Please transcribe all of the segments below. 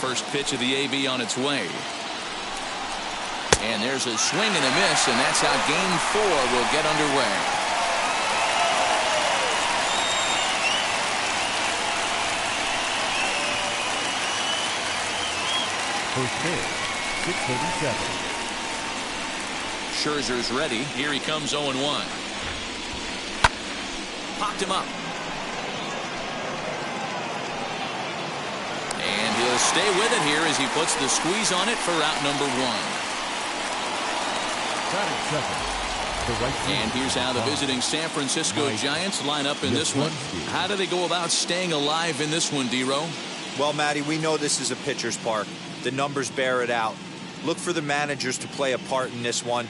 first pitch of the AB on its way. And there's a swing and a miss, and that's how Game 4 will get underway. First pitch, 637. Scherzer's ready. Here he comes 0-1. Popped him up. And he'll stay with it here as he puts the squeeze on it for out number 1. And here's how the visiting San Francisco Giants line up in this one. How do they go about staying alive in this one, D-Row? Well, Matty, we know this is a pitcher's park. The numbers bear it out. Look for the managers to play a part in this one.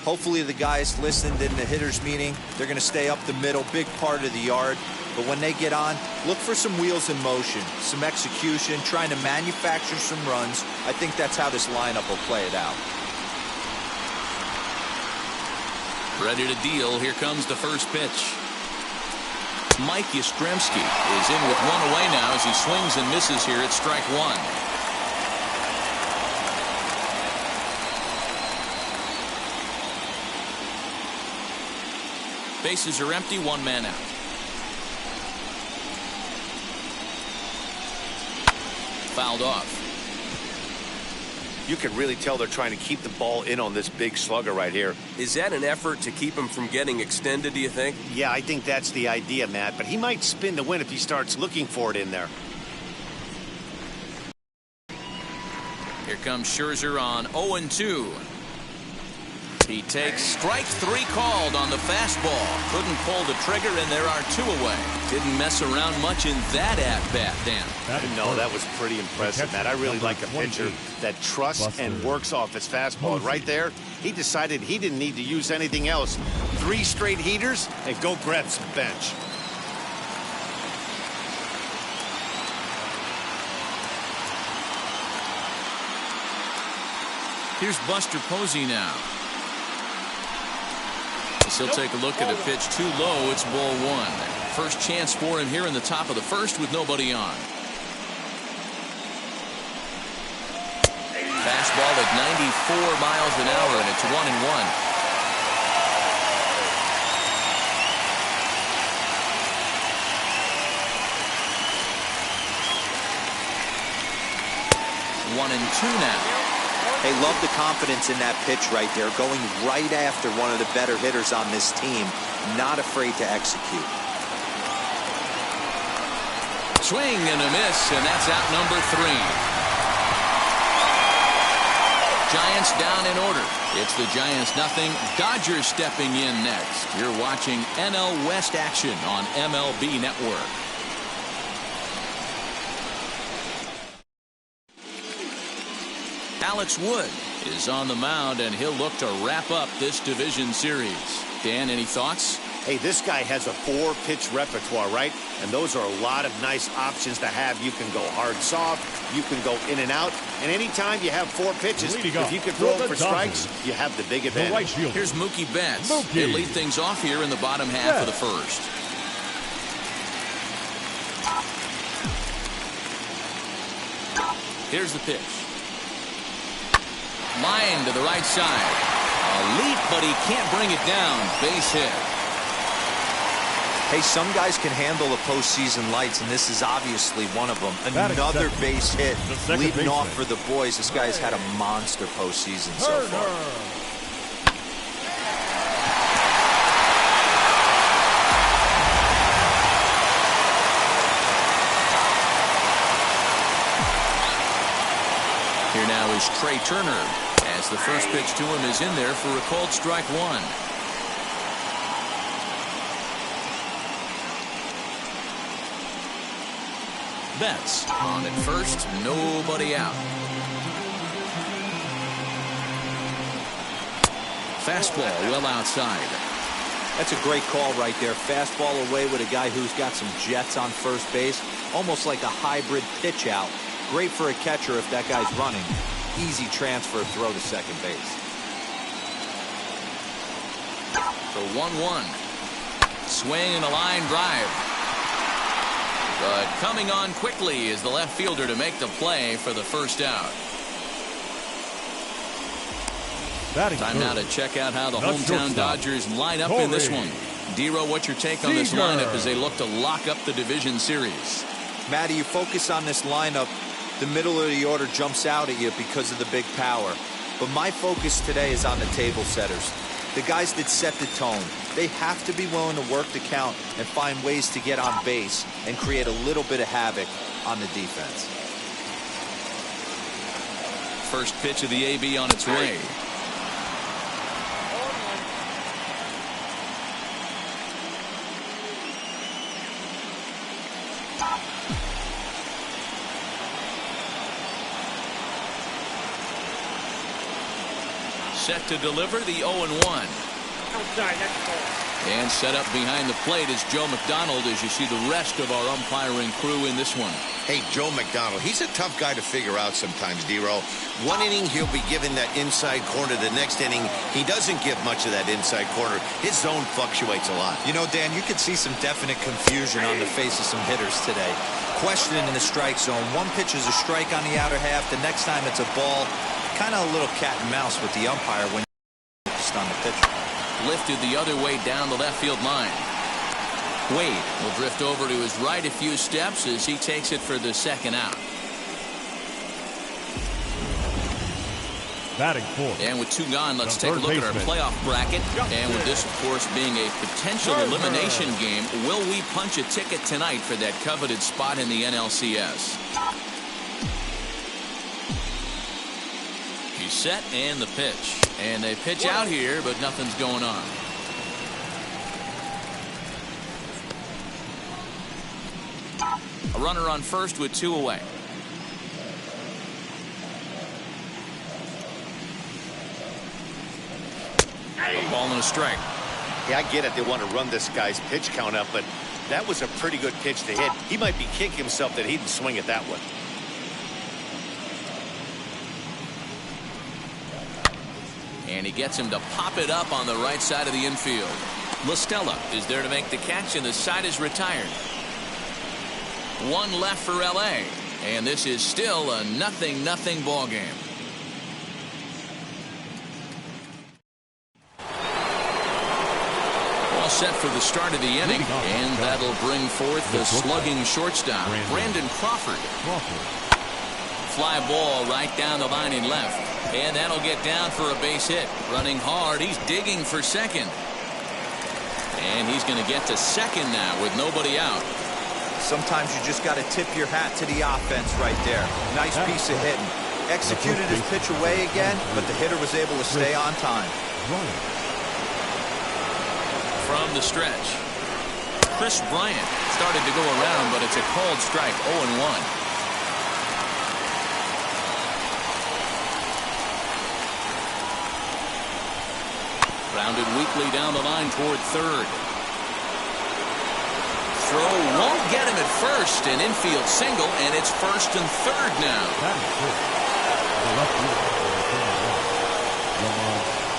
Hopefully the guys listened in the hitters meeting. They're going to stay up the middle, big part of the yard. But when they get on, look for some wheels in motion, some execution, trying to manufacture some runs. I think that's how this lineup will play it out. Ready to deal. Here comes the first pitch. Mike Yastrzemski is in with one away now as he swings and misses here at strike 1. Bases are empty, one man out. Fouled off. You can really tell they're trying to keep the ball in on this big slugger right here. Is that an effort to keep him from getting extended, do you think? Yeah, I think that's the idea, Matt. But he might spin to win if he starts looking for it in there. Here comes Scherzer on 0-2. He takes strike 3 called on the fastball. Couldn't pull the trigger, and there are 2 away. Didn't mess around much in that at-bat, Dan. No, that was pretty impressive, Matt. I really like a pitcher that trusts and works off his fastball. Right there, he decided he didn't need to use anything else. 3 straight heaters, and go grab some bench. Here's Buster Posey now. He'll take a look at a pitch too low. It's ball 1. First chance for him here in the top of the first with nobody on. Fastball at 94 miles an hour, and it's 1-1. One and 2 now. They love the confidence in that pitch right there, going right after one of the better hitters on this team, not afraid to execute. Swing and a miss, and that's out number 3. Giants down in order. It's the Giants nothing. Dodgers stepping in next. You're watching NL West action on MLB Network. Alex Wood is on the mound, and he'll look to wrap up this division series. Dan, any thoughts? Hey, this guy has a 4-pitch repertoire, right? And those are a lot of nice options to have. You can go hard, soft. You can go in and out. And anytime you have 4 pitches, if you can throw them for strikes, you have the big advantage. Here's Mookie Betts. He'll lead things off here in the bottom half of the first. Here's the pitch. Line to the right side. A leap, but he can't bring it down. Base hit. Hey, some guys can handle the postseason lights, and this is obviously one of them. Another base hit, leading off for the boys. This guy's had a monster postseason so far. Here now is Trey Turner, as the first pitch to him is in there for a called strike 1. Betts on at first, nobody out. Fastball well outside. That's a great call right there. Fastball away with a guy who's got some jets on first base, almost like a hybrid pitch out. Great for a catcher if that guy's running. Easy transfer throw to second base. The 1-1. Swing and a line drive. But coming on quickly is the left fielder to make the play for the first out. Time now to check out how the hometown Dodgers line up in this one. Dero, what's your take on this lineup as they look to lock up the division series? Matty, you focus on this lineup, the middle of the order jumps out at you because of the big power. But my focus today is on the table setters. The guys that set the tone. They have to be willing to work the count and find ways to get on base and create a little bit of havoc on the defense. First pitch of the AB on its way. Set to deliver the 0-1. And set up behind the plate is Joe McDonald as you see the rest of our umpiring crew in this one. Hey, Joe McDonald, he's a tough guy to figure out sometimes, Dero. One inning, he'll be given that inside corner. The next inning, he doesn't give much of that inside corner. His zone fluctuates a lot. You know, Dan, you could see some definite confusion on the face of some hitters today. Questioning in the strike zone. One pitch is a strike on the outer half. The next time it's a ball. Kind of a little cat and mouse with the umpire when just on the pitcher. Lifted the other way down the left field line. Wade will drift over to his right a few steps as he takes it for the second out. Batting fourth. And with two gone, let's take a look at our playoff bracket. And with this, of course, being a potential elimination game, will we punch a ticket tonight for that coveted spot in the NLCS? He's set and the pitch. And they pitch out here, but nothing's going on. A runner on first with two away. A ball and a strike. Yeah, I get it. They want to run this guy's pitch count up, but that was a pretty good pitch to hit. He might be kicking himself that he didn't swing it that way. And he gets him to pop it up on the right side of the infield. LaStella is there to make the catch, and the side is retired. One left for L.A., and this is still a 0-0 ball game. All set for the start of the inning, and that'll bring forth the slugging shortstop, Brandon Crawford. Fly ball right down the line in left. And that'll get down for a base hit. Running hard. He's digging for second. And he's going to get to second now with nobody out. Sometimes you just got to tip your hat to the offense right there. Nice piece of hitting. Executed his pitch away again, but the hitter was able to stay on time. From the stretch, Chris Bryant started to go around, but it's a called strike. 0-1. Rounded weakly down the line toward third. Throw won't get him at first. An infield single, and it's first and third now.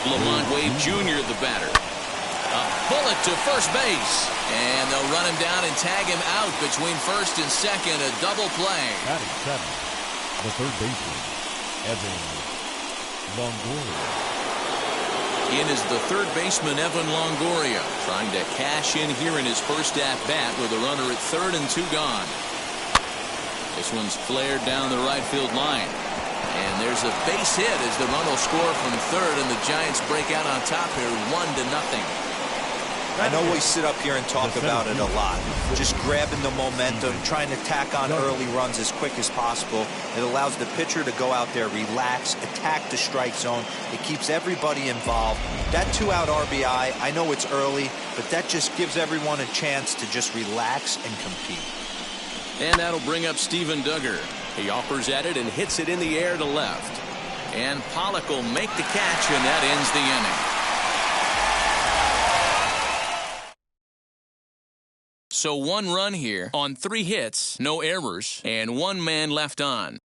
Lamont Wade Jr. the batter. A bullet to first base. And they'll run him down and tag him out between first and second. A double play. Batting seventh, the third baseman, Evan Longoria. In is the third baseman, Evan Longoria, trying to cash in here in his first at-bat with a runner at third and two gone. This one's flared down the right field line. And there's a base hit as the run will score from third, and the Giants break out on top here 1-0. I know we sit up here and talk about it a lot. Just grabbing the momentum, trying to tack on early runs as quick as possible. It allows the pitcher to go out there, relax, attack the strike zone. It keeps everybody involved. That 2-out RBI, I know it's early, but that just gives everyone a chance to just relax and compete. And that'll bring up Steven Duggar. He offers at it and hits it in the air to left. And Pollock will make the catch, and that ends the inning. So 1 run here on 3 hits, no errors, and 1 man left on.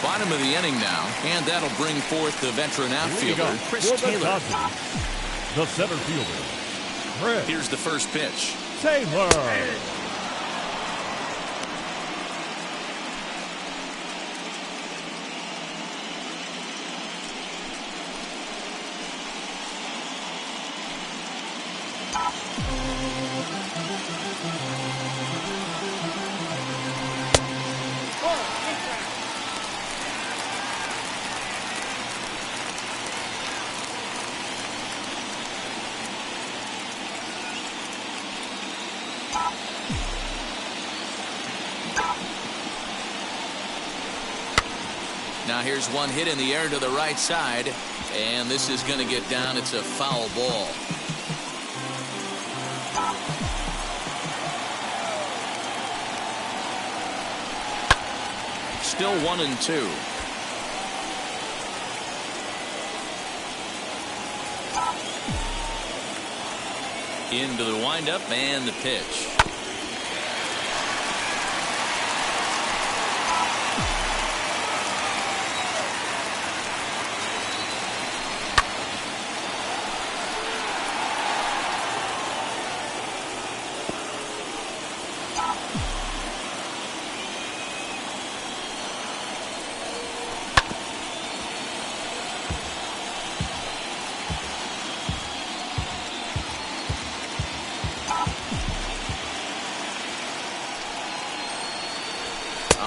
Bottom of the inning now, and that'll bring forth the veteran outfielder, Chris Taylor. The center fielder, Chris. Here's the first pitch. Taylor. Now here's one hit in the air to the right side, and this is going to get down. It's a foul ball. Still 1-2. Into the windup and the pitch.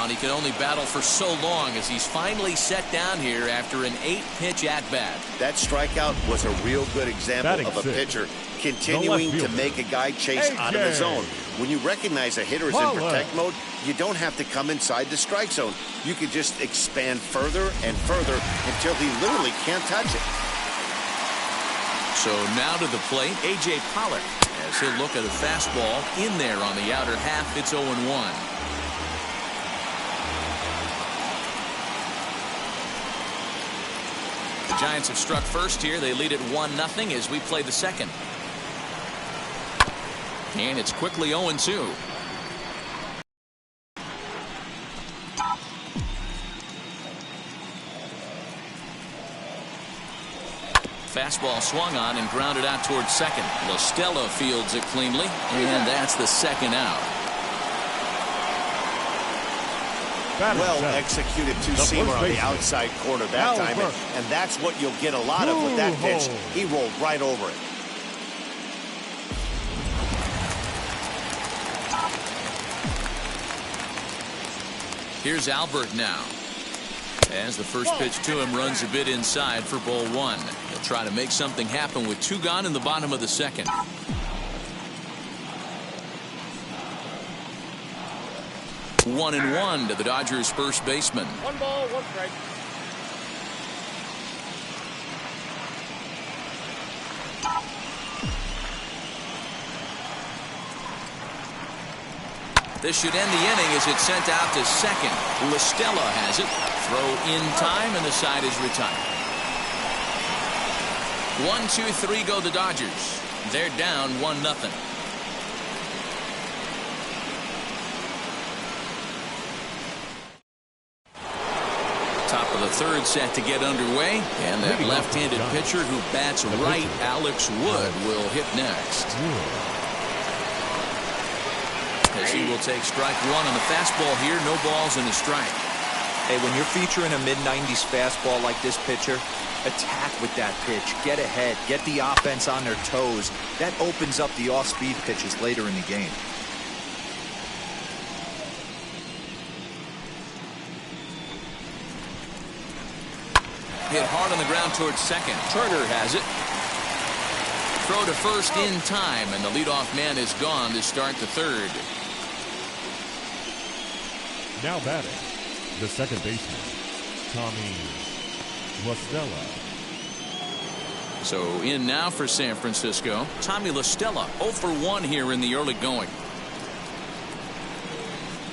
He could only battle for so long as he's finally set down here after an 8-pitch at-bat. That strikeout was a real good example of a pitcher continuing to make a guy chase out of the zone. When you recognize a hitter is in protect mode, you don't have to come inside the strike zone. You can just expand further and further until he literally can't touch it. So now to the plate, A.J. Pollock, as he'll look at a fastball in there on the outer half. It's 0-1. The Giants have struck first here. They lead at 1-0 as we play the second. And it's quickly 0-2. Fastball swung on and grounded out towards second. LaStella fields it cleanly, and that's the second out. Well executed two-seamer on the outside corner that time, and that's what you'll get a lot of with that pitch. He rolled right over it. Here's Albert now. As the first pitch to him runs a bit inside for ball one. He'll try to make something happen with 2 gone in the bottom of the second. 1-1 to the Dodgers first baseman. 1 ball, 1 strike. This should end the inning as it's sent out to second. LaStella has it. Throw in time, and the side is retired. 1, 2, 3 go the Dodgers. They're down 1-0. Top of the third set to get underway, and that left-handed pitcher who bats right, Alex Wood, will hit next. As he will take strike one on the fastball here. No balls and a strike. Hey, when you're featuring a mid-90s fastball like this pitcher, attack with that pitch. Get ahead. Get the offense on their toes. That opens up the off-speed pitches later in the game. Hit hard on the ground towards second. Turner has it. Throw to first in time, and the leadoff man is gone to start the third. Now batting, the second baseman, Tommy LaStella. So in now for San Francisco, Tommy LaStella, 0 for 1 here in the early going.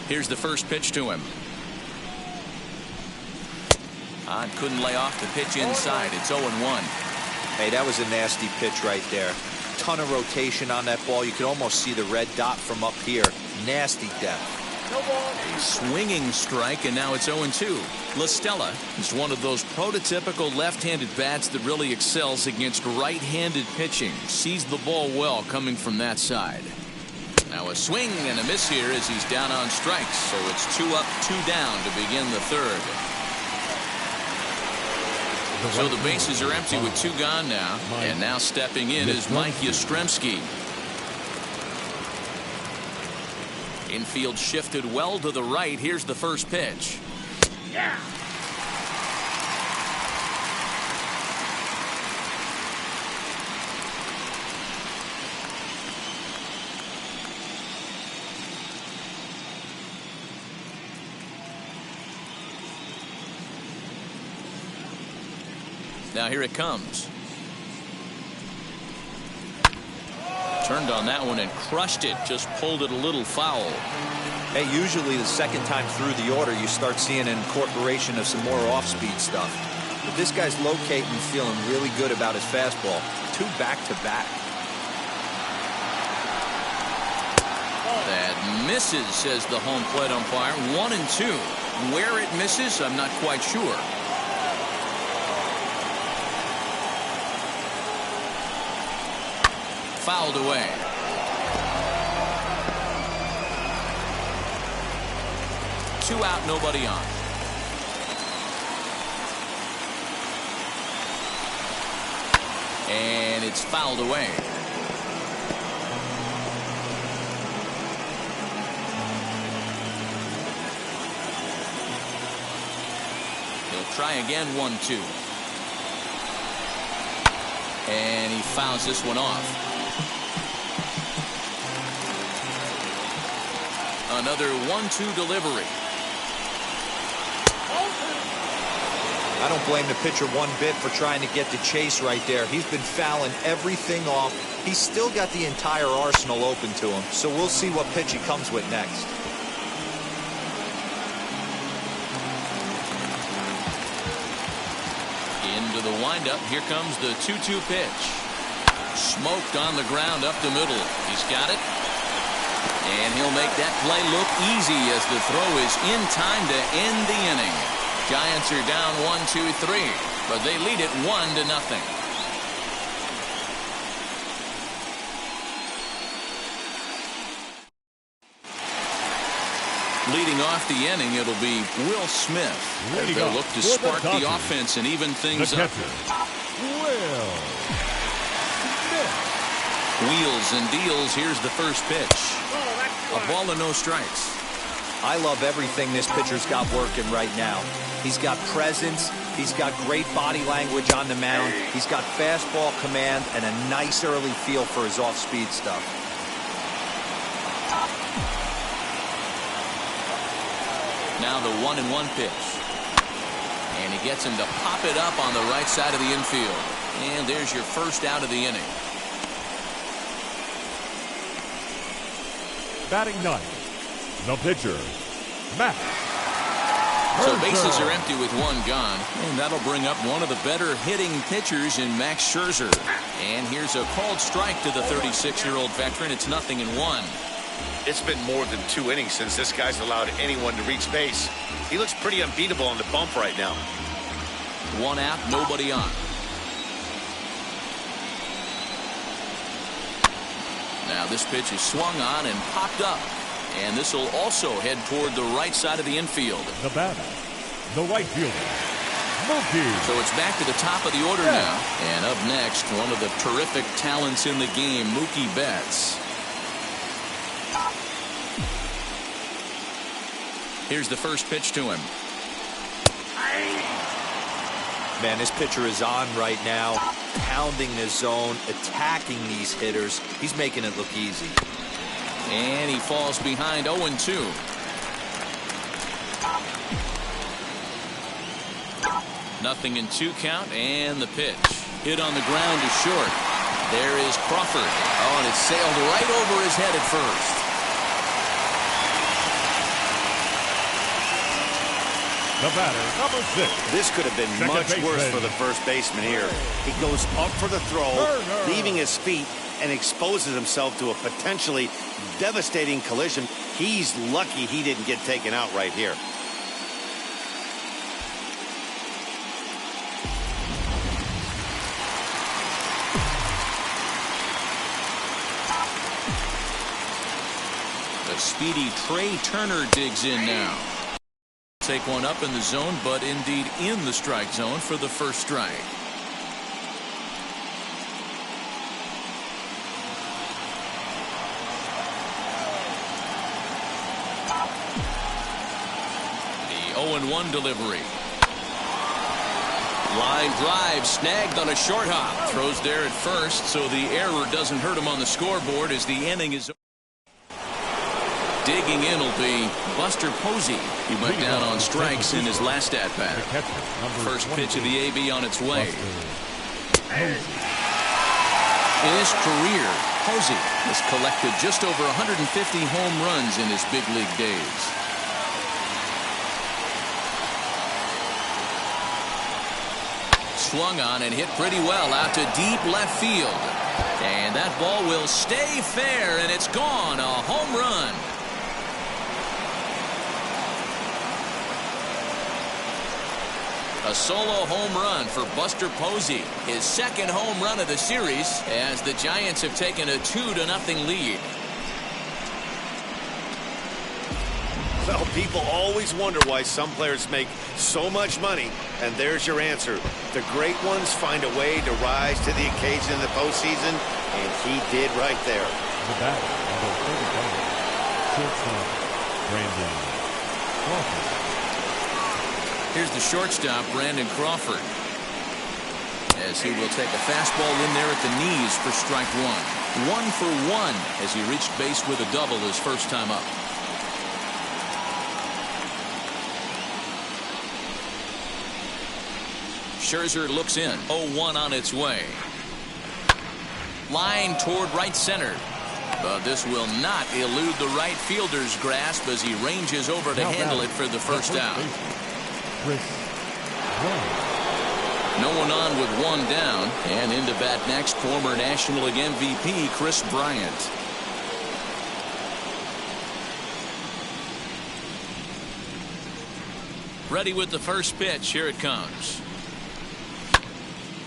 Here's the first pitch to him. Couldn't lay off the pitch inside. It's 0-1. Hey, that was a nasty pitch right there. Ton of rotation on that ball. You could almost see the red dot from up here. Nasty depth. A swinging strike, and now it's 0-2. LaStella is one of those prototypical left-handed bats that really excels against right-handed pitching. Sees the ball well coming from that side. Now a swing and a miss here as he's down on strikes. So it's 2 up, 2 down to begin the third. So the bases are empty with 2 gone now. And now stepping in is Mike Yastrzemski. Infield shifted well to the right. Here's the first pitch. Yeah. Now here it comes. Turned on that one and crushed it. Just pulled it a little foul. Hey, usually the second time through the order, you start seeing an incorporation of some more off-speed stuff. But this guy's locating and feeling really good about his fastball. 2 back-to-back. That misses, says the home plate umpire. 1-2. Where it misses, I'm not quite sure. Fouled away. Two out, nobody on. And it's fouled away. He'll try again, 1-2. And he fouls this one off. Another 1-2 delivery. I don't blame the pitcher one bit for trying to get the chase right there. He's been fouling everything off. He's still got the entire arsenal open to him. So we'll see what pitch he comes with next. Into the windup. Here comes the 2-2 pitch. Smoked on the ground up the middle. He's got it. And he'll make that play look easy as the throw is in time to end the inning. Giants are down 1-2-3, but they lead it 1-0. Leading off the inning, it'll be Will Smith. They'll look to spark the offense and even things up. Will Smith. Wheels and deals. Here's the first pitch. A ball and no strikes. I love everything this pitcher's got working right now. He's got presence. He's got great body language on the mound. He's got fastball command and a nice early feel for his off-speed stuff. Now the 1-1 pitch. And he gets him to pop it up on the right side of the infield. And there's your first out of the inning. Batting ninth, the pitcher, Matt. So bases are empty with 1 gone, and that'll bring up one of the better hitting pitchers in Max Scherzer. And here's a called strike to the 36-year-old veteran. It's 0-1. It's been more than 2 innings since this guy's allowed anyone to reach base. He looks pretty unbeatable on the bump right now. 1 out, nobody on. Now this pitch is swung on and popped up. And this will also head toward the right side of the infield. The batter, the right fielder, Mookie. So it's back to the top of the order now. And up next, one of the terrific talents in the game, Mookie Betts. Here's the first pitch to him. Man, this pitcher is on right now, pounding the zone, attacking these hitters. He's making it look easy. And he falls behind 0-2. Nothing in 2 count, and the pitch. Hit on the ground is short. There is Crawford. Oh, and it sailed right over his head at first. The batter, number 6. This could have been much worse for the first baseman here. He goes up for the throw, leaving his feet, and exposes himself to a potentially devastating collision. He's lucky he didn't get taken out right here. The speedy Trey Turner digs in now. Take one up in the zone, but indeed in the strike zone for the first strike. The 0-1 delivery. Line drive snagged on a short hop. Throws there at first, so the error doesn't hurt him on the scoreboard as the inning is. Digging in will be Buster Posey. He went down on strikes in his last at-bat. First pitch of the AB on its way. In his career, Posey has collected just over 150 home runs in his big league days. Swung on and hit pretty well out to deep left field. And that ball will stay fair, and it's gone. A home run. A solo home run for Buster Posey, his second home run of the series, as the Giants have taken a 2-0 lead. Well, people always wonder why some players make so much money, and there's your answer. The great ones find a way to rise to the occasion in the postseason, and he did right there. The batter, number 35, shortstop, Brandon Crawford. Here's the shortstop, Brandon Crawford, as he will take a fastball in there at the knees for strike one. 1 for 1 as he reached base with a double his first time up. Scherzer looks in. 0-1 on its way. Line toward right center. But this will not elude the right fielder's grasp as he ranges over to handle it for the first out. No one on with one down, and into bat next, former National League MVP Kris Bryant. Ready with the first pitch. Here it comes.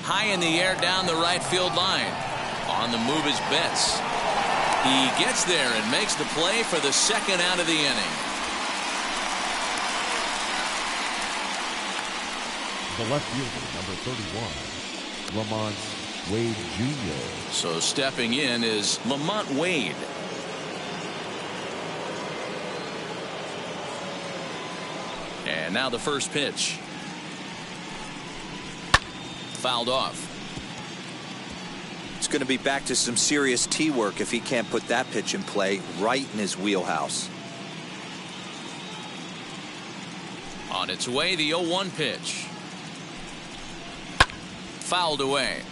High in the air down the right field line. On the move is Betts. He gets there and makes the play for the second out of the inning. The left fielder, number 31, Lamont Wade Jr. So stepping in is Lamont Wade. And now the first pitch. Fouled off. It's going to be back to some serious tee work if he can't put that pitch in play right in his wheelhouse. On its way, the 0-1 pitch. Fouled away.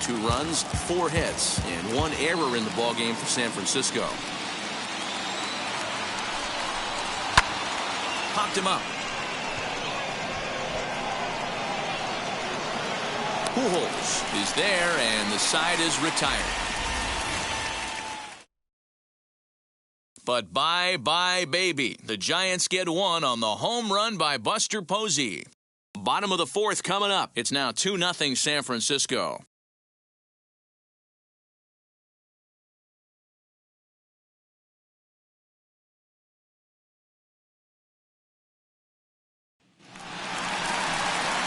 Two runs, 4 hits, and 1 error in the ballgame for San Francisco. Popped him up. Pujols is there, and the side is retired. But bye-bye, baby. The Giants get one on the home run by Buster Posey. Bottom of the 4th coming up. It's now 2-0 San Francisco.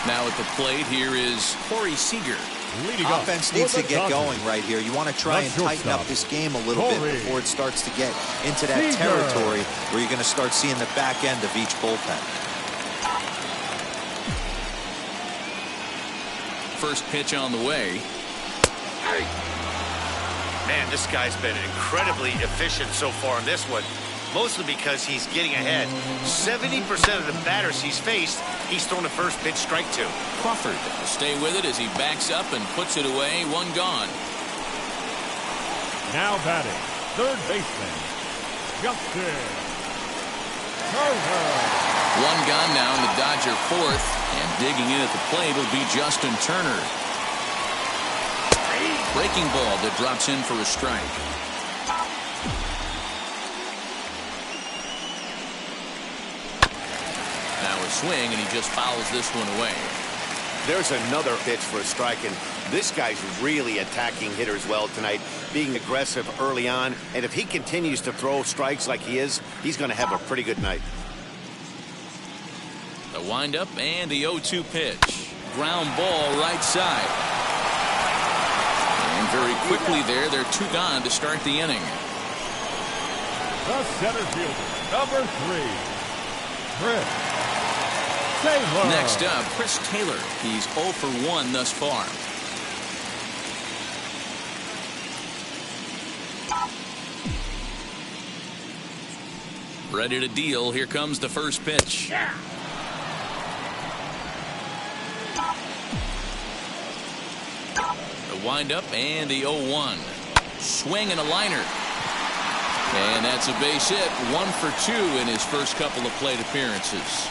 Now at the plate, here is Corey Seeger. Offense needs to get going right here. You want to try and tighten up this game a little bit before it starts to get into that territory where you're going to start seeing the back end of each bullpen. First pitch on the way. Man, this guy's been incredibly efficient so far in this one. Mostly because he's getting ahead. 70% of the batters he's faced, he's thrown a first pitch strike to. Crawford will stay with it as he backs up and puts it away. 1 gone. Now batting, third baseman, Justin Turner. One gone now in the Dodger fourth, and digging in at the plate will be Justin Turner. Breaking ball that drops in for a strike. Now a swing, and he just fouls this one away. There's another pitch for a strike, and this guy's really attacking hitters well tonight, being aggressive early on, and if he continues to throw strikes like he is, he's going to have a pretty good night. The windup and the 0-2 pitch. Ground ball right side. And very quickly there, they're two gone to start the inning. The center fielder, number 3, Trey Turner. Next up, Chris Taylor. He's 0 for 1 thus far. Ready to deal. Here comes the first pitch. The windup and the 0-1. Swing and a liner. And that's a base hit. 1 for 2 in his first couple of plate appearances.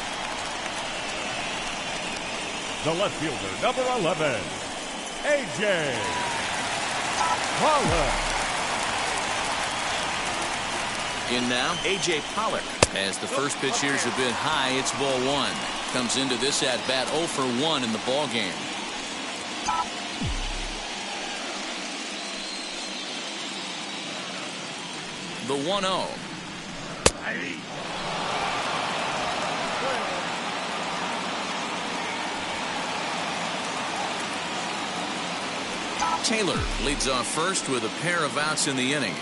The left fielder, number 11, A.J. Pollock. In now, A.J. Pollock. As the first pitch here's a bit high, it's ball 1. Comes into this at-bat 0 for 1 in the ball game. The 1-0. Taylor leads off first with a pair of outs in the inning.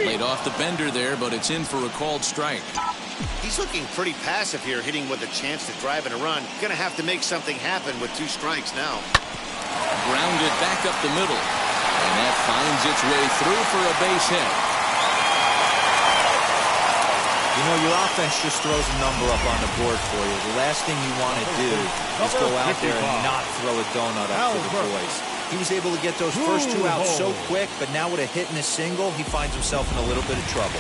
Laid off the bender there, but it's in for a called strike. He's looking pretty passive here, hitting with a chance to drive in a run. Going to have to make something happen with 2 strikes now. Grounded back up the middle, and that finds its way through for a base hit. You know, your offense just throws a number up on the board for you. The last thing you want to do is go out there and not throw a donut up for the boys. He was able to get those first 2 outs so quick, but now with a hit and a single, he finds himself in a little bit of trouble.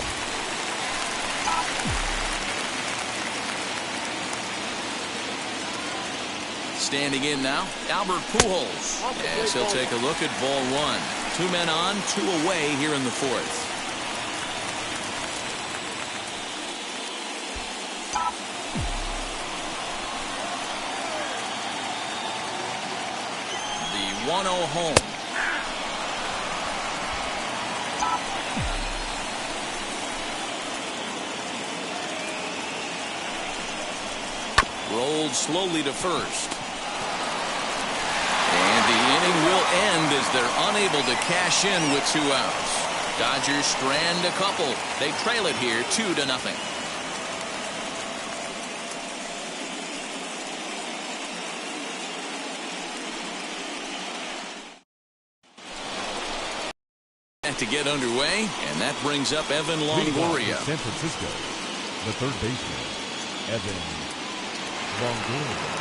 Standing in now, Albert Pujols, as he'll take a look at ball 1. 2 men on, 2 away here in the fourth. The 1-0 home. Rolled slowly to first. And the inning will end as they're unable to cash in with 2 outs. Dodgers strand a couple. They trail it here 2-0. To get underway, and that brings up Evan Longoria. San Francisco, the third baseman, Evan Longoria.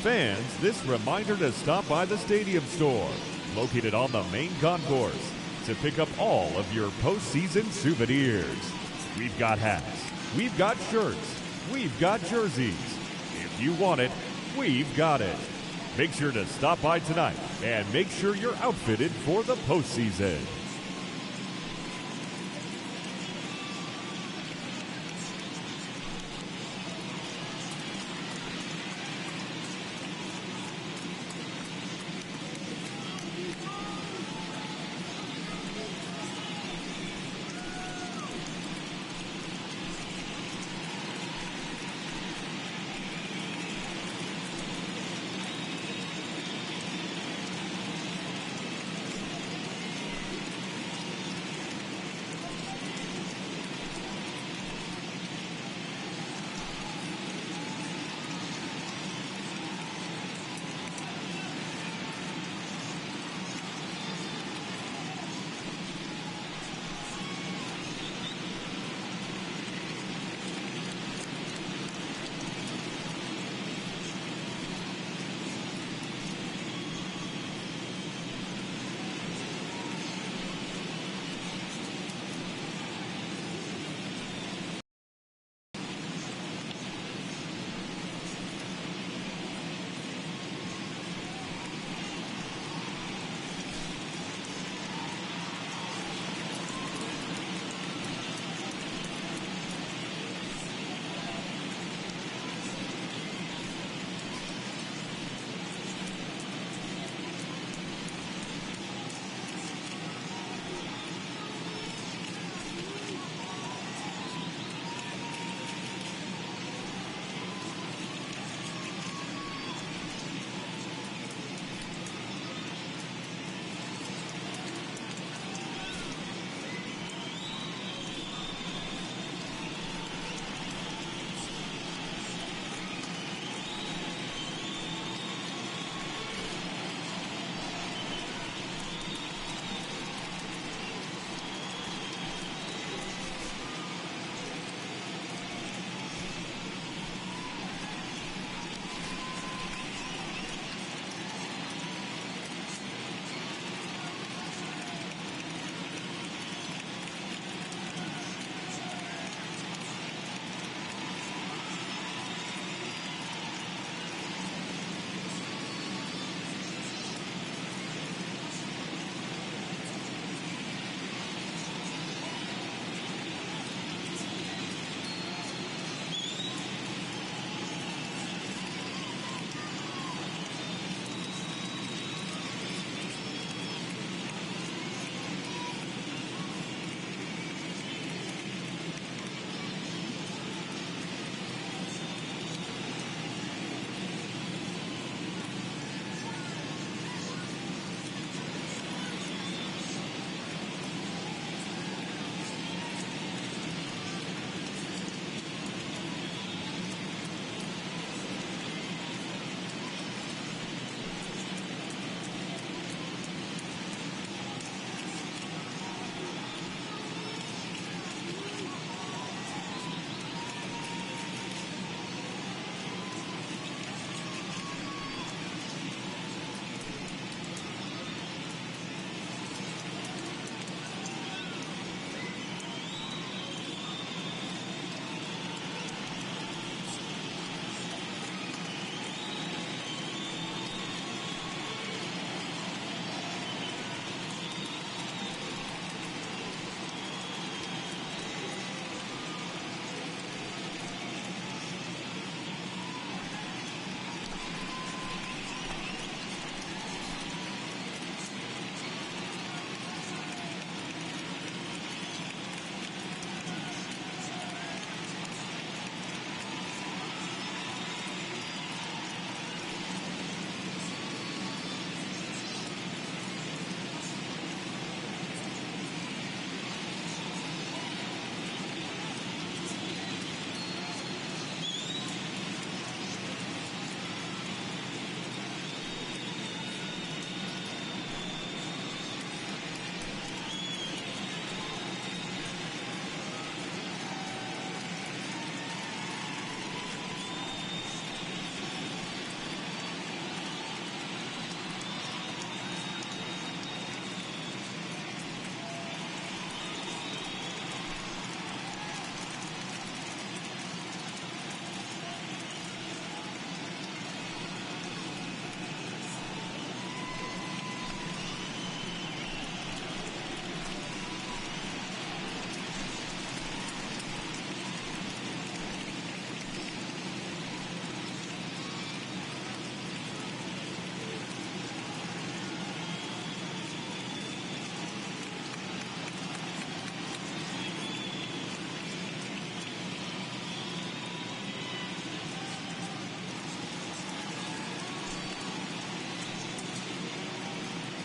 Fans, this reminder to stop by the Stadium Store, located on the main concourse, to pick up all of your postseason souvenirs. We've got hats, we've got shirts, we've got jerseys. If you want it, we've got it. Make sure to stop by tonight and make sure you're outfitted for the postseason.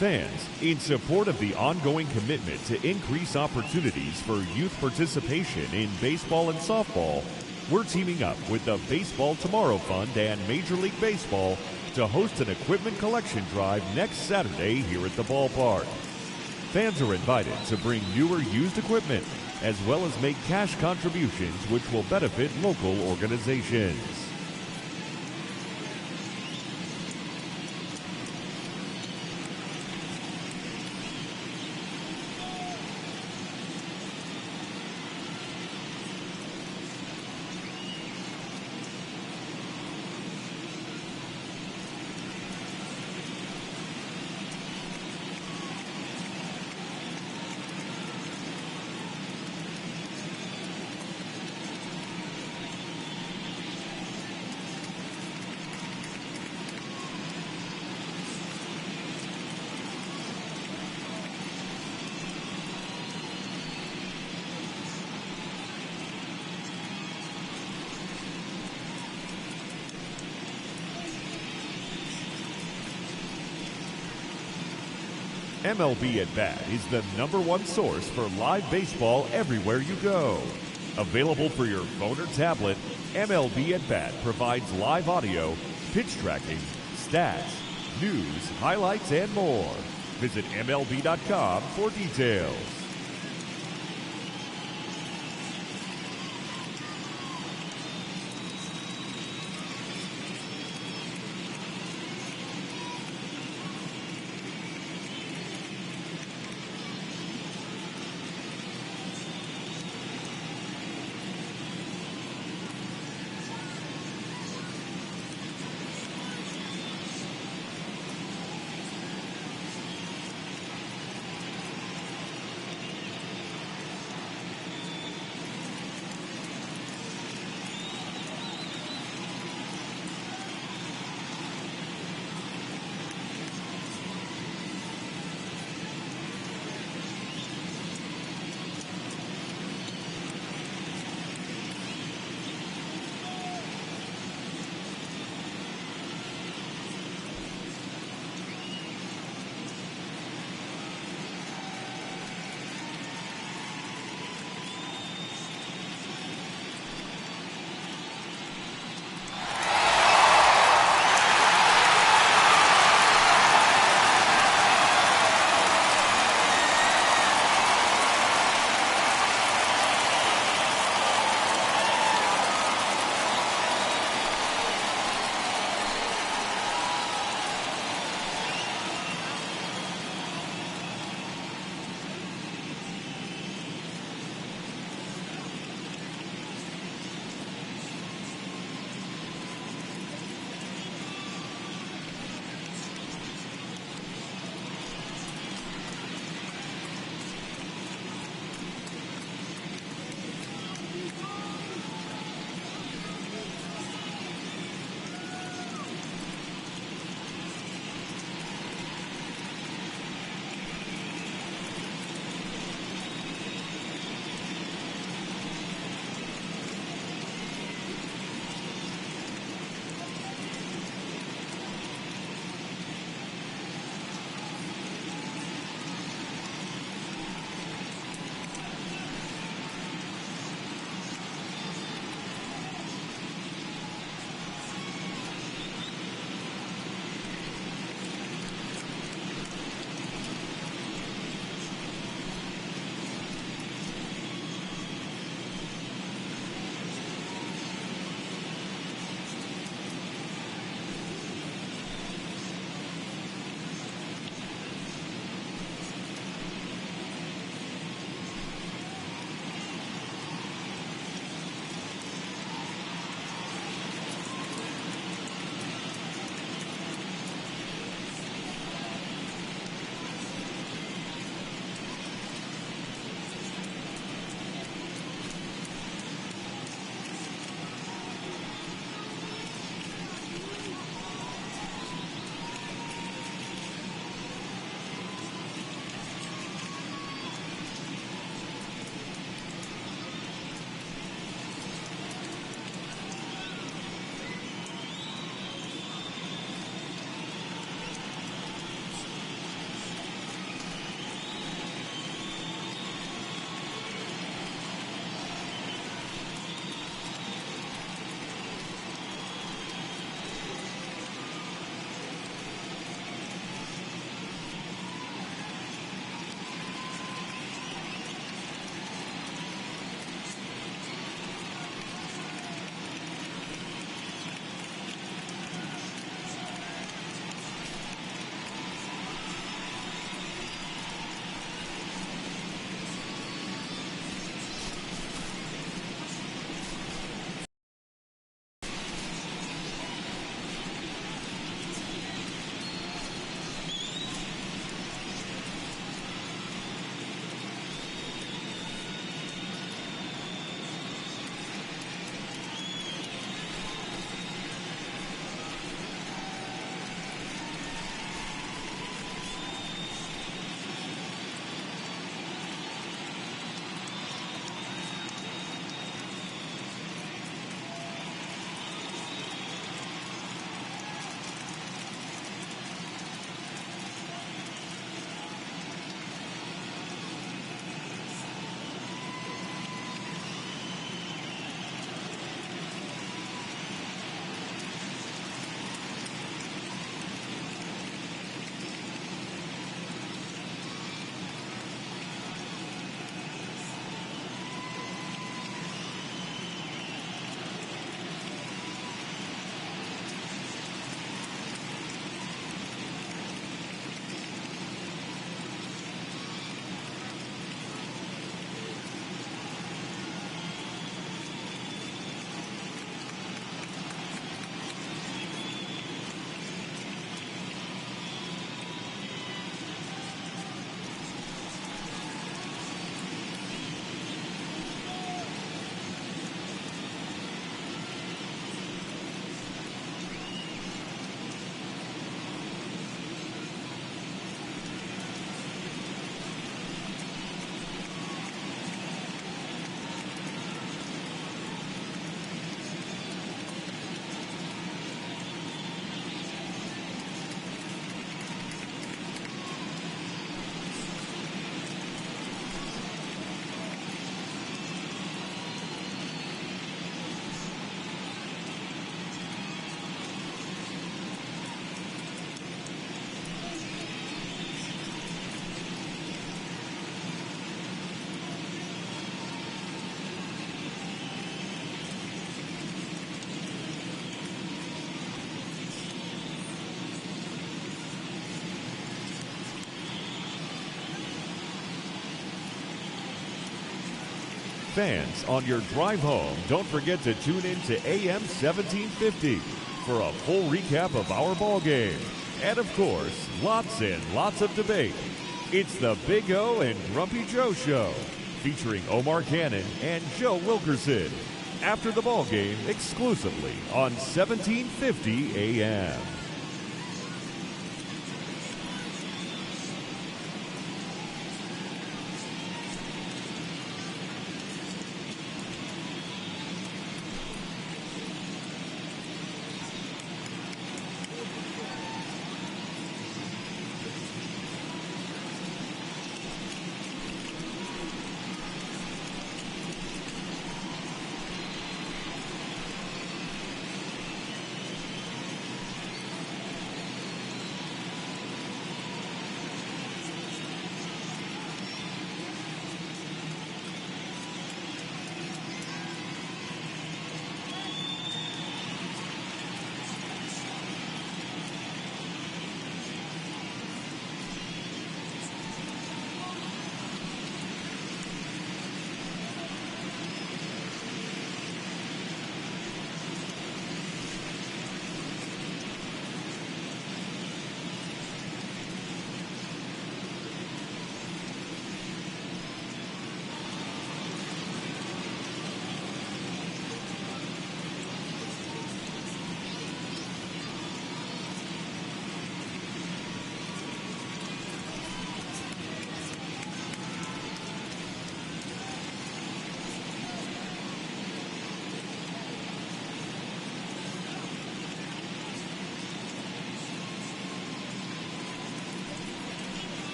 Fans, in support of the ongoing commitment to increase opportunities for youth participation in baseball and softball, we're teaming up with the Baseball Tomorrow Fund and Major League Baseball to host an equipment collection drive next Saturday here at the ballpark. Fans are invited to bring new or used equipment, as well as make cash contributions which will benefit local organizations. MLB At Bat is the #1 source for live baseball everywhere you go. Available for your phone or tablet, MLB At Bat provides live audio, pitch tracking, stats, news, highlights, and more. Visit MLB.com for details. fans, on your drive home, don't forget to tune in to AM 1750 for a full recap of our ball game. And of course, lots and lots of debate. It's the Big O and Grumpy Joe Show, featuring Omar Cannon and Joe Wilkerson. After the ball game, exclusively on 1750 AM.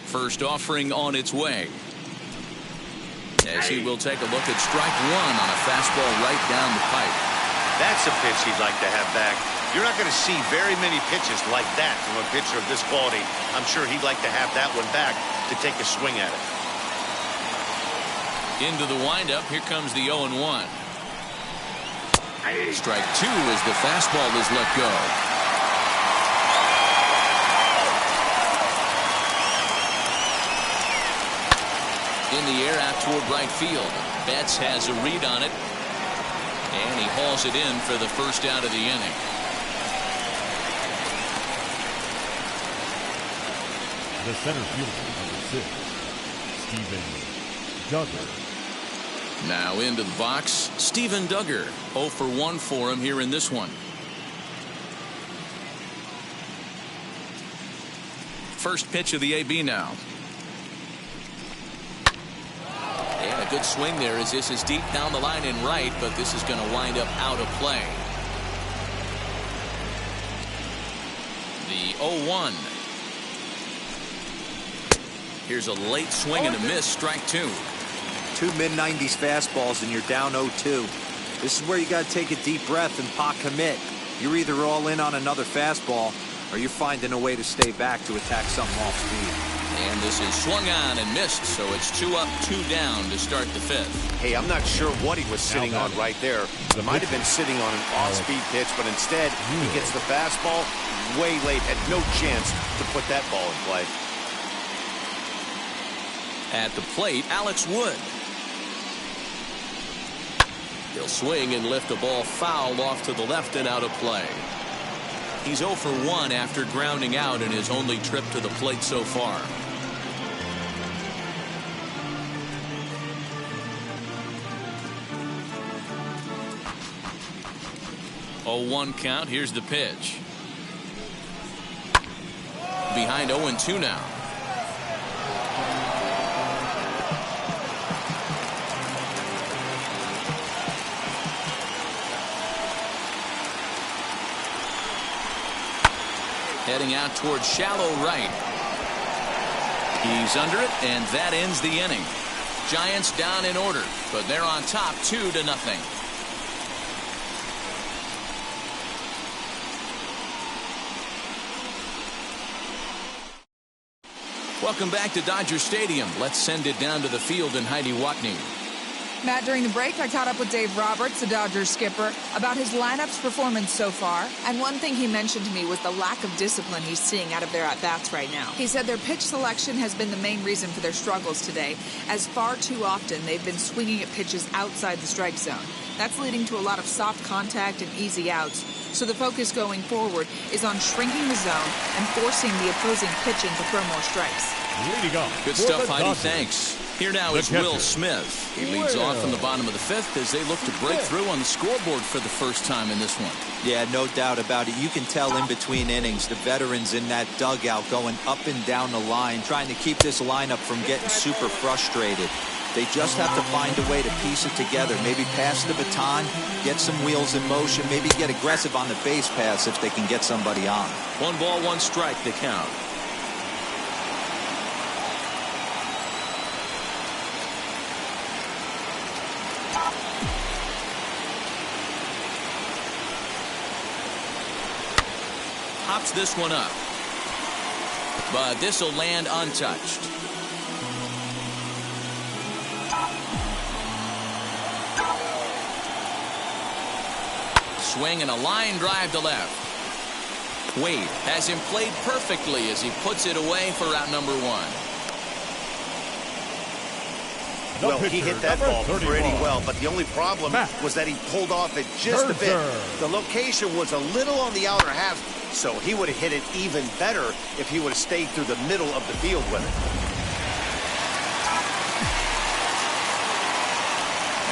First offering on its way. As he will take a look at strike one on a fastball right down the pipe. That's a pitch he'd like to have back. You're not going to see very many pitches like that from a pitcher of this quality. I'm sure he'd like to have that one back to take a swing at it. Into the windup. Here comes the 0-1. Strike two as the fastball is let go. In the air out toward right field. Betts has a read on it. And he hauls it in for the first out of the inning. The center fielder, number 6, Steven Duggar. Now into the box, Steven Duggar. 0 for 1 for him here in this one. First pitch of the AB now. And a good swing there as this is deep down the line and right, but this is going to wind up out of play. The 0-1. Here's a late swing and a miss, strike two. 2 mid-90s fastballs and you're down 0-2. This is where you got to take a deep breath and pot commit. You're either all in on another fastball or you're finding a way to stay back to attack something off speed. And this is swung on and missed, so it's 2 up, 2 down to start the 5th. Hey, I'm not sure what he was sitting on right there. He might have been sitting on an off-speed pitch, but instead he gets the fastball way late, had no chance to put that ball in play. At the plate, Alex Wood. He'll swing and lift the ball foul off to the left and out of play. He's 0 for 1 after grounding out in his only trip to the plate so far. Oh, 1 count. Here's the pitch. Behind 0-2 now. Heading out towards shallow right. He's under it, and that ends the inning. Giants down in order, but they're on top 2-0. Welcome back to Dodger Stadium. Let's send it down to the field in Heidi Watney. Matt, during the break, I caught up with Dave Roberts, the Dodgers skipper, about his lineup's performance so far. And one thing he mentioned to me was the lack of discipline he's seeing out of their at-bats right now. He said their pitch selection has been the main reason for their struggles today, as far too often they've been swinging at pitches outside the strike zone. That's leading to a lot of soft contact and easy outs. So the focus going forward is on shrinking the zone and forcing the opposing pitching to throw more strikes. Leading off. Good stuff, Heidi. Thanks. Here now is Will Smith. He leads off in the bottom of the 5th as they look to break through on the scoreboard for the first time in this one. Yeah, no doubt about it. You can tell in between innings, the veterans in that dugout going up and down the line, trying to keep this lineup from getting super frustrated. They just have to find a way to piece it together. Maybe pass the baton, get some wheels in motion, maybe get aggressive on the base pass if they can get somebody on. 1 ball, 1 strike, the count. Pops this one up. But this will land untouched. Swing and a line drive to left. Wade has him played perfectly as he puts it away for out number 1. Well, he hit that ball pretty well, but the only problem was that he pulled off it just a bit. The location was a little on the outer half, so he would have hit it even better if he would have stayed through the middle of the field with it.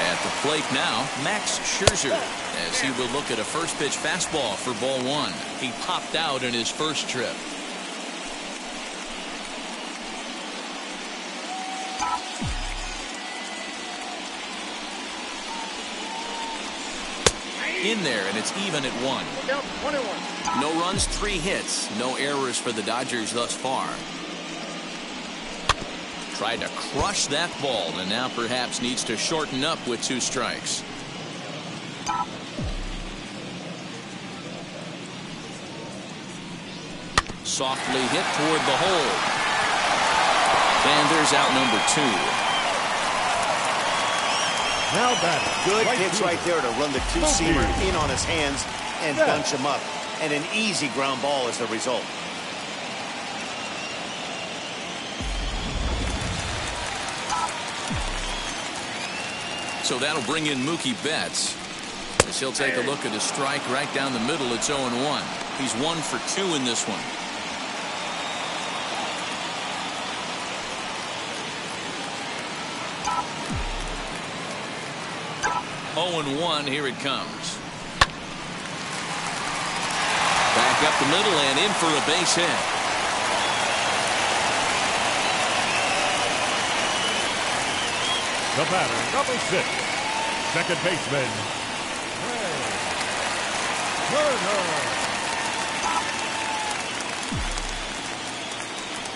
At the plate now, Max Scherzer, as he will look at a first pitch fastball for ball 1. He popped out in his first trip. In there, and it's even at 1. No runs, 3 hits. No errors for the Dodgers thus far. Tried to crush that ball and now perhaps needs to shorten up with 2 strikes. Softly hit toward the hole. And there's out number 2. Now that good pitch right there to run the 2-seamer in on his hands and bunch him up. And an easy ground ball as the result. So that'll bring in Mookie Betts, as he'll take a look at his strike right down the middle. It's 0-1. He's 1 for 2 in this one. 0-1. Here it comes. Back up the middle and in for a base hit. The batter, number 6, second baseman, Trey Turner.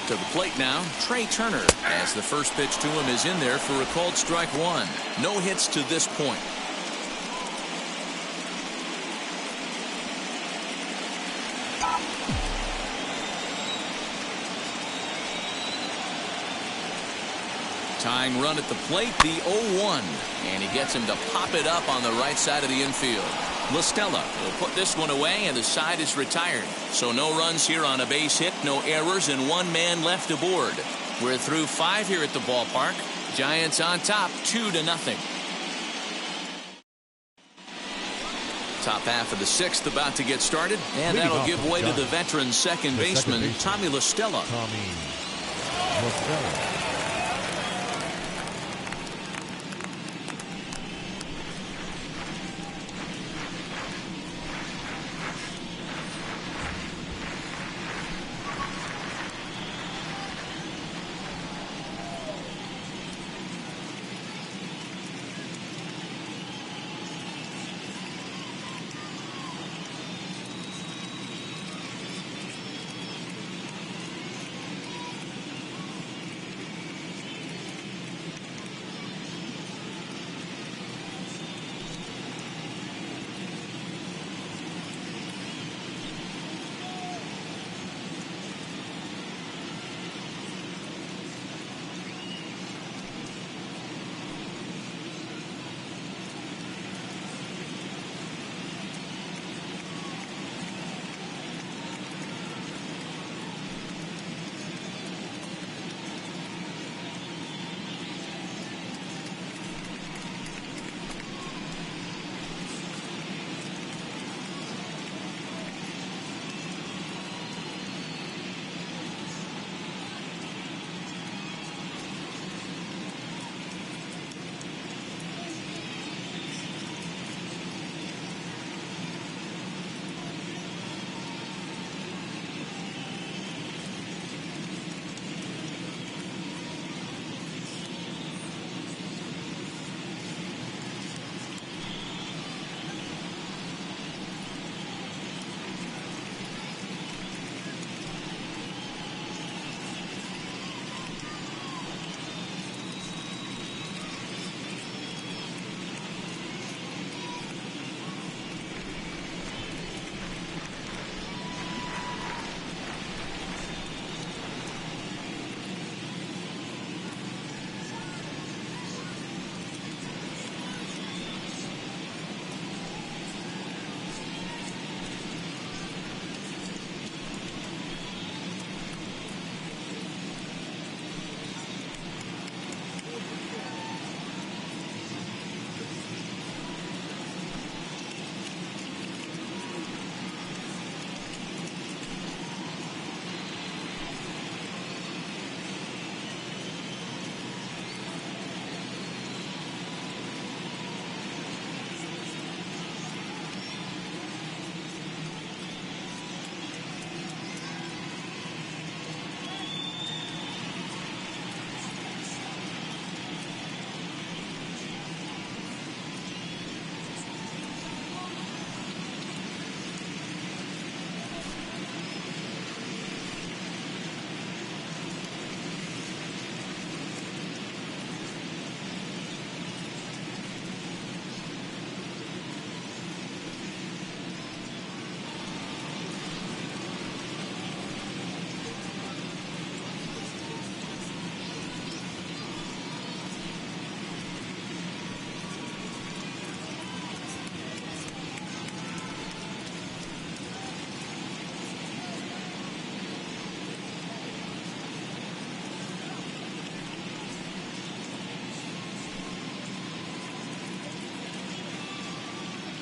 To the plate now, Trey Turner, as the first pitch to him is in there for a called strike 1. No hits to this point. Tying run at the plate, the 0-1. And he gets him to pop it up on the right side of the infield. LaStella will put this one away, and the side is retired. So no runs here on a base hit, no errors, and 1 man left aboard. We're through 5 here at the ballpark. Giants on top, 2-0. Top half of the 6th about to get started, and that'll give way to the veteran second baseman, Tommy LaStella.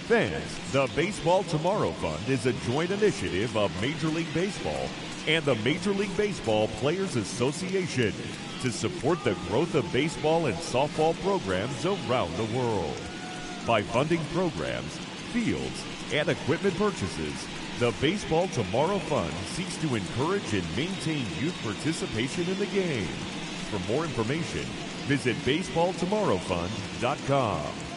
Fans, the Baseball Tomorrow Fund is a joint initiative of Major League Baseball and the Major League Baseball Players Association to support the growth of baseball and softball programs around the world. By funding programs, fields, and equipment purchases, the Baseball Tomorrow Fund seeks to encourage and maintain youth participation in the game. For more information, visit baseballtomorrowfund.com.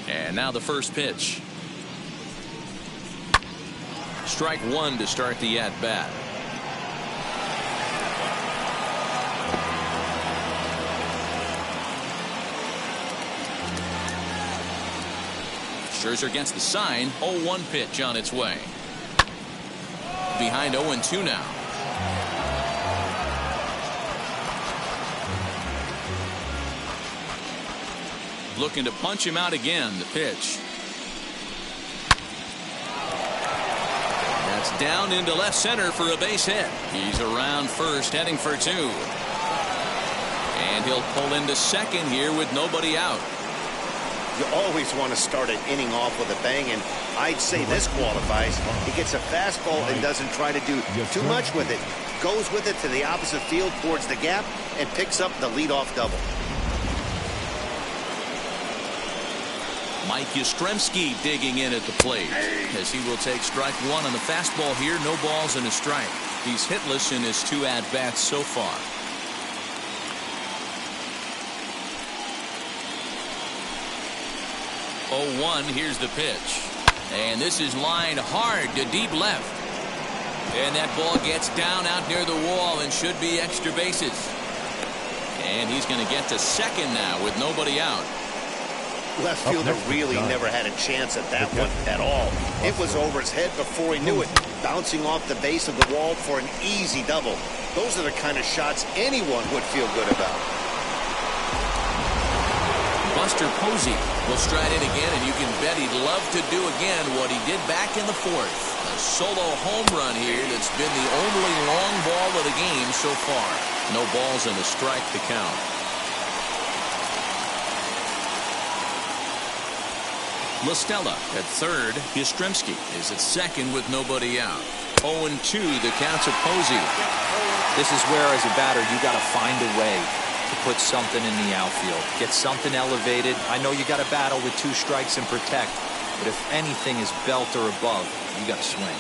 And now the first pitch. Strike one to start the at-bat. Scherzer against the sign. 0-1 pitch on its way. Behind 0-2 now. Looking to punch him out again. The pitch. That's down into left center for a base hit. He's around first, heading for two. And he'll pull into second here with nobody out. You always want to start an inning off with a bang, and I'd say this qualifies. He gets a fastball and doesn't try to do too much with it. Goes with it to the opposite field towards the gap and picks up the leadoff double. Mike Yastrzemski digging in at the plate as he will take strike one on the fastball here. No balls and a strike. He's hitless in his two at-bats so far. 0-1. Here's the pitch. And this is lined hard to deep left. And that ball gets down out near the wall and should be extra bases. And he's going to get to second now with nobody out. Left fielder really never had a chance at that one at all. It was over his head before he knew it, bouncing off the base of the wall for an easy double. Those are the kind of shots anyone would feel good about. Buster Posey will stride in again, and you can bet he'd love to do again what he did back in the fourth. A solo home run here that's been the only long ball of the game so far. No balls and a strike to count. La Stella at third. Yastrzemski is at second with nobody out. 0-2 the count to Posey. This is where, as a batter, you got to find a way to put something in the outfield. Get something elevated. I know you got to battle with two strikes and protect, but if anything is belt or above, you got to swing.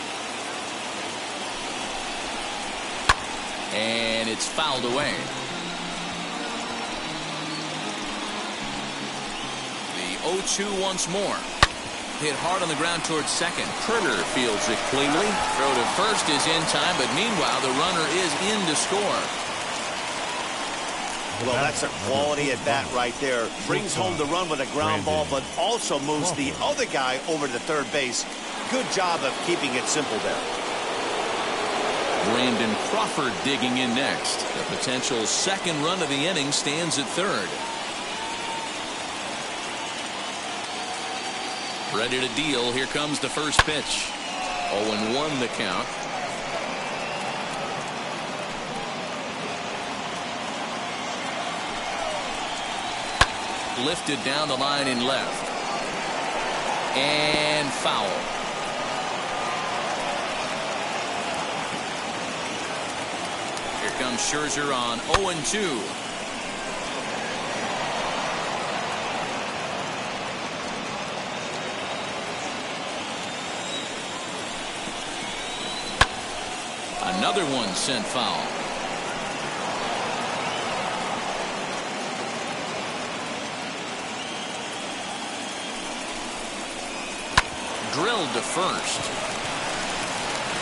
And it's fouled away. The 0-2 once more. Hit hard on the ground towards second. Turner fields it cleanly. Throw to first is in time, but meanwhile the runner is in to score. Well, that's a quality at bat right there. Brings home the run with a ground ball, but also moves the other guy over to third base. Good job of keeping it simple there. Brandon Crawford digging in next. The potential second run of the inning stands at third. Ready to deal. Here comes the first pitch. 0-1 the count. Lifted down the line in left. And foul. Here comes Scherzer on 0-2. Another one sent foul. Drilled to first.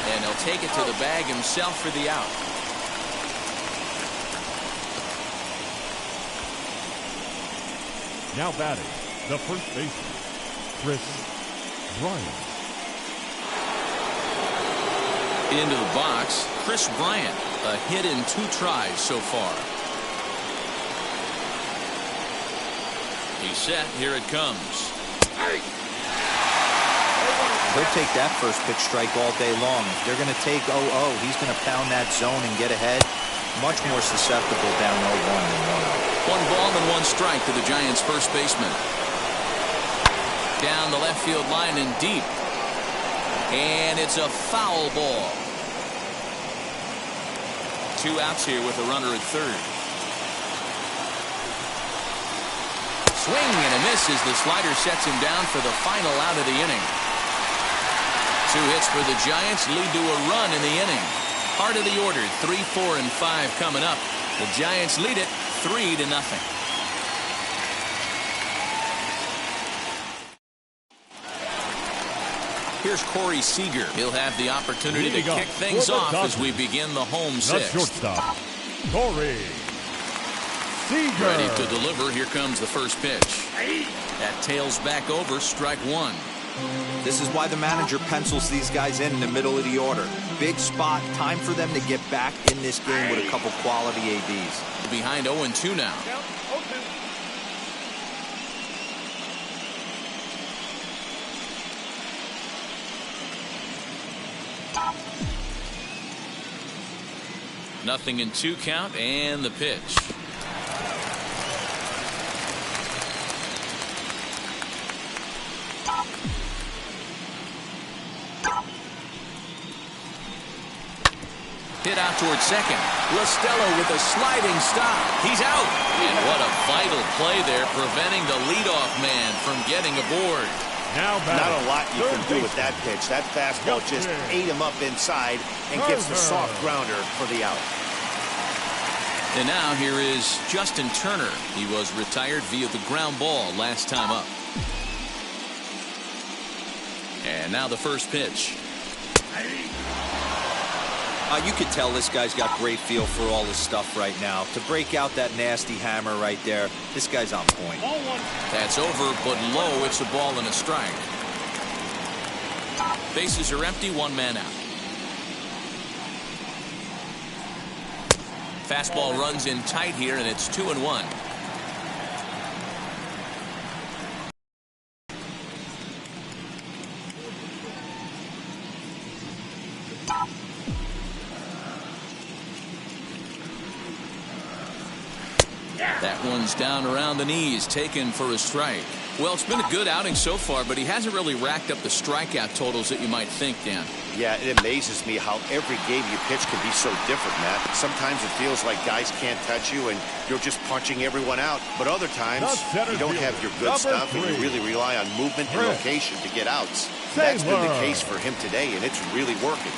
And he'll take it to the bag himself for the out. Now batting, the first baseman, Bryant. Into the box, Bryant. A hit in 2 tries so far. He's set. Here it comes. He'll take that first pitch strike all day long. If they're going to take 0-0, he's going to pound that zone and get ahead. Much more susceptible down 0-1 than 1-0. 1 ball and 1 strike to the Giants' first baseman. Down the left field line and deep. And it's a foul ball. 2 outs here with a runner at third. Swing and a miss as the slider sets him down for the final out of the inning. 2 hits for the Giants lead to a run in the inning. Heart of the order, 3, 4, and 5 coming up. The Giants lead it 3-0. Here's Corey Seeger. He'll have the opportunity to kick things off as we begin the home sixth. The shortstop, Corey Seeger. Ready to deliver. Here comes the first pitch. That tails back over, strike one. This is why the manager pencils these guys in the middle of the order. Big spot, time for them to get back in this game with a couple quality ABs. Behind 0-2 now. Nothing in 2 count, and the pitch. Hit out towards second. Lostello with a sliding stop. He's out. And what a vital play there, preventing the leadoff man from getting aboard. Now not a lot you can do with that pitch. That fastball just ate him up inside and gets the soft grounder for the out. And now here is Justin Turner. He was retired via the ground ball last time up. And now the first pitch. You could tell this guy's got great feel for all this stuff right now. To break out that nasty hammer right there, this guy's on point. That's over, but low. It's a ball and a strike. Bases are empty, 1 man out. Fastball runs in tight here, and it's 2-1. That one's down around the knees, taken for a strike. Well, it's been a good outing so far, but he hasn't really racked up the strikeout totals that you might think, Dan. Yeah, it amazes me how every game you pitch can be so different, Matt. Sometimes it feels like guys can't touch you and you're just punching everyone out. But other times, you don't have your good stuff and you really rely on movement and location to get outs. That's been the case for him today, and it's really working.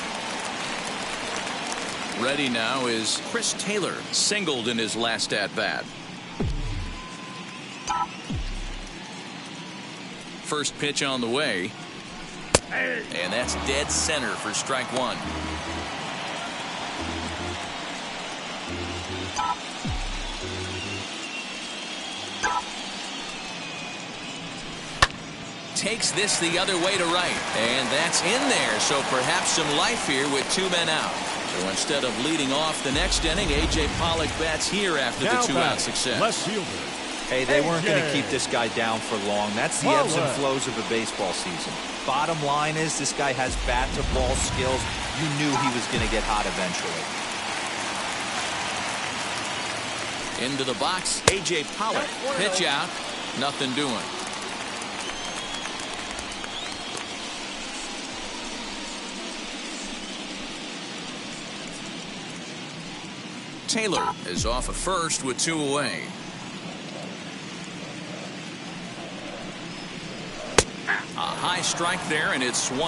Ready now is Chris Taylor, singled in his last at-bat. First pitch on the way. And that's dead center for strike one. Takes this the other way to right. And that's in there. So perhaps some life here with 2 men out. So instead of leading off the next inning, A.J. Pollock bats here after the 2-out success. Left fielder. Hey, they weren't going to keep this guy down for long. That's the ebbs and flows of a baseball season. Bottom line is this guy has bat-to-ball skills. You knew he was going to get hot eventually. Into the box, A.J. Pollock. Pitch out. Nothing doing. Taylor is off at first with 2 away. A high strike there, and it's 1-1.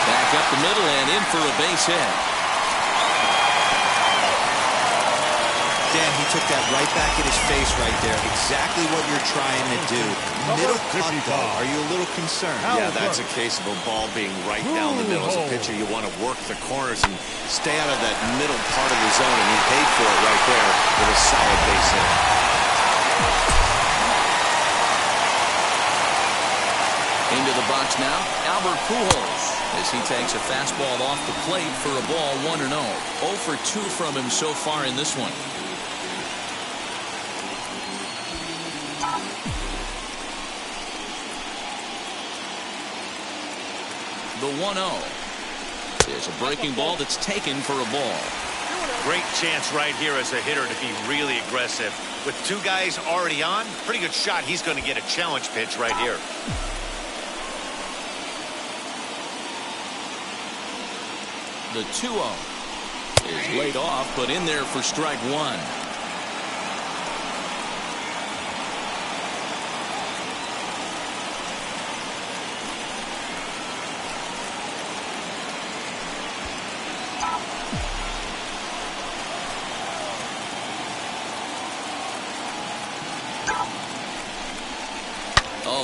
Back up the middle and in for a base hit. Dan, he took that right back in his face right there. Exactly what you're trying to do. Middle cut, though. Are you a little concerned? Yeah, that's a case of a ball being right down the middle. As a pitcher, you want to work the corners and stay out of that middle part of the zone, and he paid for it right there with a solid base hit. Into the box now, Albert Pujols, as he takes a fastball off the plate for a ball 1-0. 0 for 2 from him so far in this one. The 1-0 is a breaking ball that's taken for a ball. Great chance right here as a hitter to be really aggressive. With 2 guys already on, pretty good shot. He's going to get a challenge pitch right here. The 2-0 is laid off, but in there for strike one.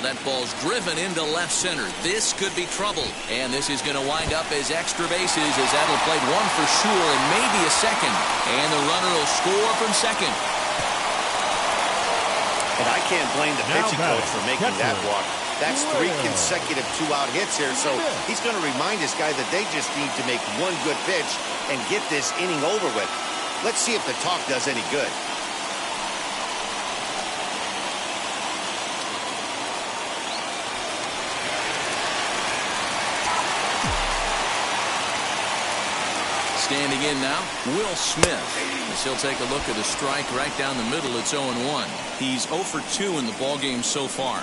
Oh, that ball's driven into left center. This could be trouble. And this is going to wind up as extra bases as that'll play one for sure and maybe a second. And the runner will score from second. And I can't blame the pitching coach for making that walk. That's 3 consecutive 2-out hits here, so he's going to remind this guy that they just need to make one good pitch and get this inning over with. Let's see if the talk does any good. Standing in now, Will Smith. As he'll take a look at a strike right down the middle. It's 0-1. He's 0 for 2 in the ballgame so far.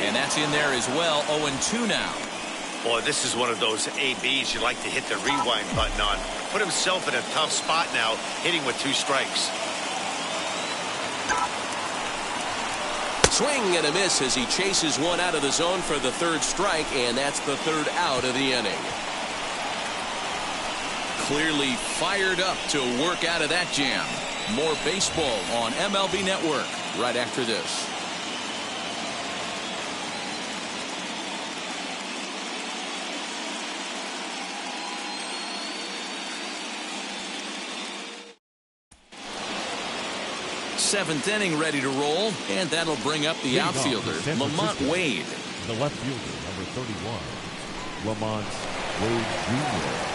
And that's in there as well. 0-2 now. Boy, this is one of those ABs you like to hit the rewind button on. Put himself in a tough spot now, hitting with 2 strikes. Swing and a miss as he chases one out of the zone for the 3rd strike, and that's the 3rd out of the inning. Clearly fired up to work out of that jam. More baseball on MLB Network right after this. Seventh inning ready to roll, and that'll bring up the outfielder, Lamont Wade. The left fielder, number 31, Lamont Wade Jr.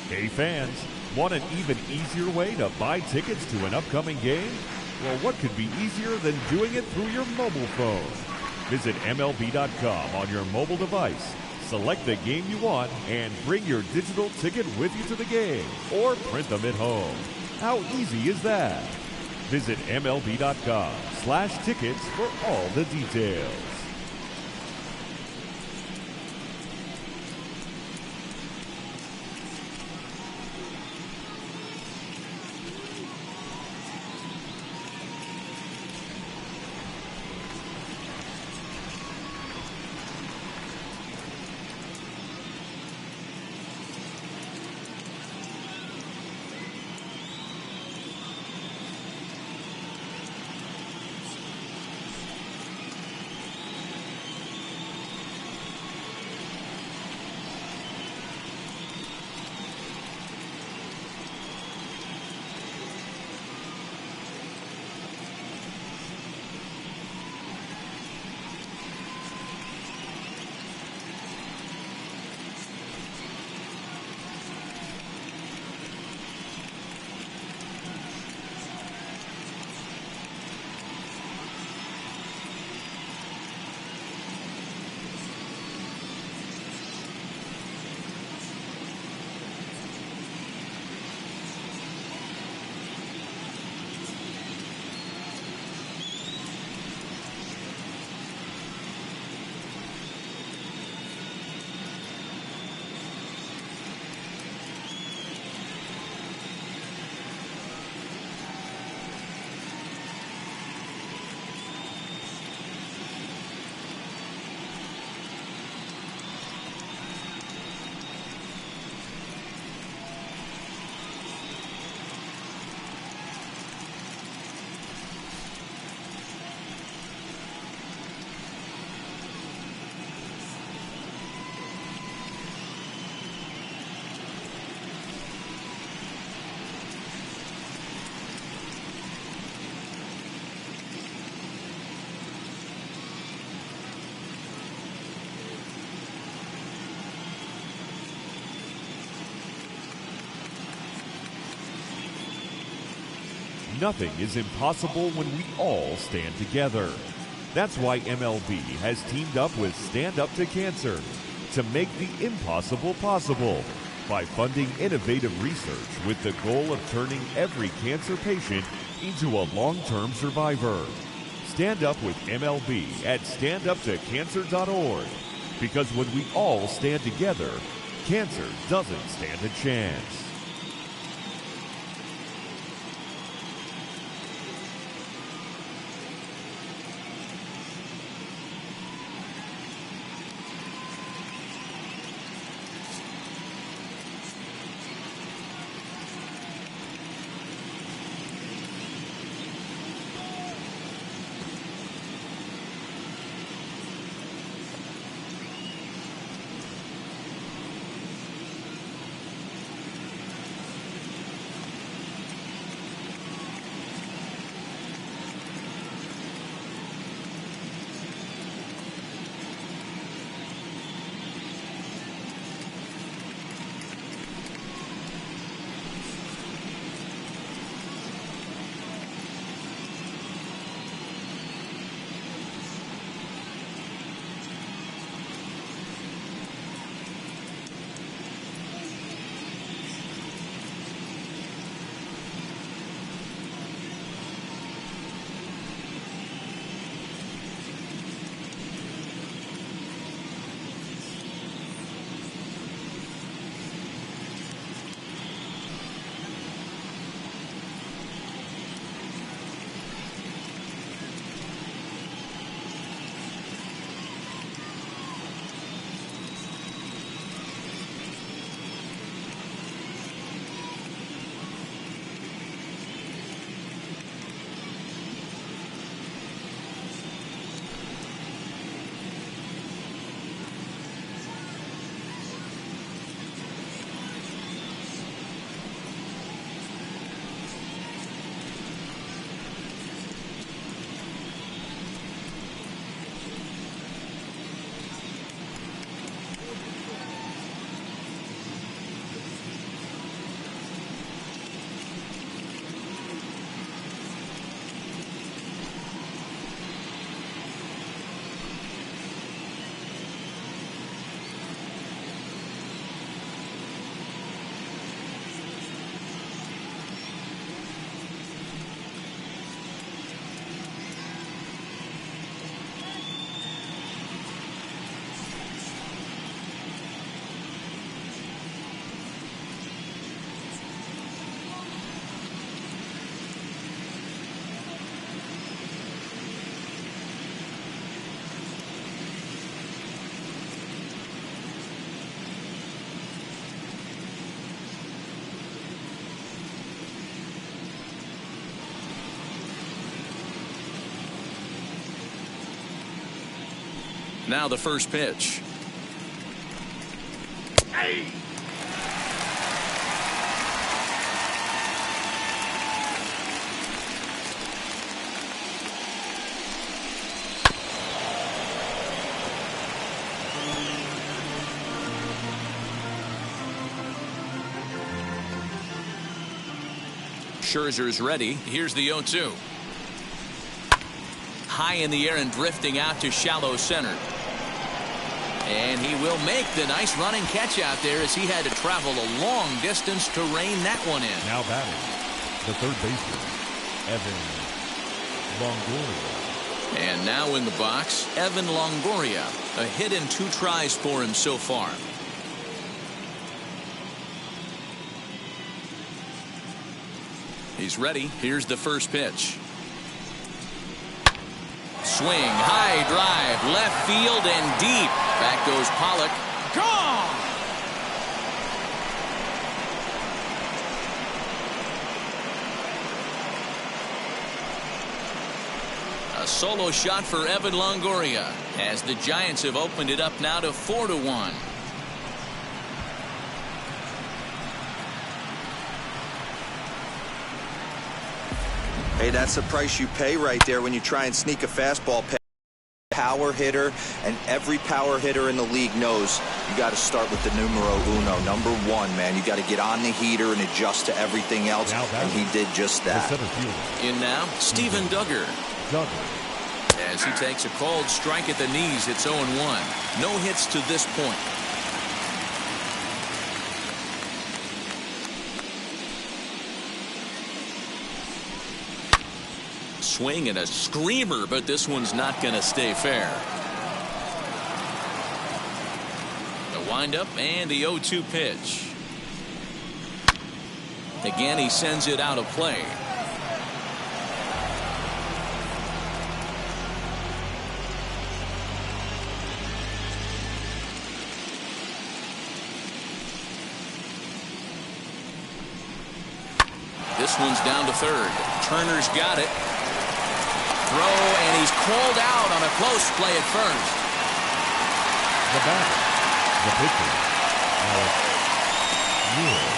Hey fans, want an even easier way to buy tickets to an upcoming game? Well, what could be easier than doing it through your mobile phone? Visit MLB.com on your mobile device, select the game you want, and bring your digital ticket with you to the game, or print them at home. How easy is that? Visit MLB.com/tickets for all the details. nothing is impossible when we all stand together. That's why MLB has teamed up with Stand Up to Cancer to make the impossible possible by funding innovative research with the goal of turning every cancer patient into a long-term survivor. Stand up with MLB at standuptocancer.org, because when we all stand together, cancer doesn't stand a chance. Now the first pitch. Hey! Scherzer's ready. Here's the 0-2. High in the air and drifting out to shallow center. And he will make the nice running catch out there as he had to travel a long distance to rein that one in. Now batting, the third baseman, Evan Longoria. And now in the box, Evan Longoria. A hit and 2 tries for him so far. He's ready. Here's the first pitch. Swing, high drive, left field and deep. Back goes Pollock. Gone! A solo shot for Evan Longoria as the Giants have opened it up now to 4-1. Hey, that's the price you pay right there when you try and sneak a fastball power hitter, and every power hitter in the league knows you got to start with the numero uno, number one, man. You got to get on the heater and adjust to everything else, and he did just that. In now, Steven Duggar. As he takes a called strike at the knees, it's 0-1. No hits to this point. Swing and a screamer, but this one's not going to stay fair. The windup and the 0-2 pitch. Again, he sends it out of play. This one's down to third. Turner's got it. Throw, and he's called out on a close play at first. The batter, the pitcher, Alex Wood.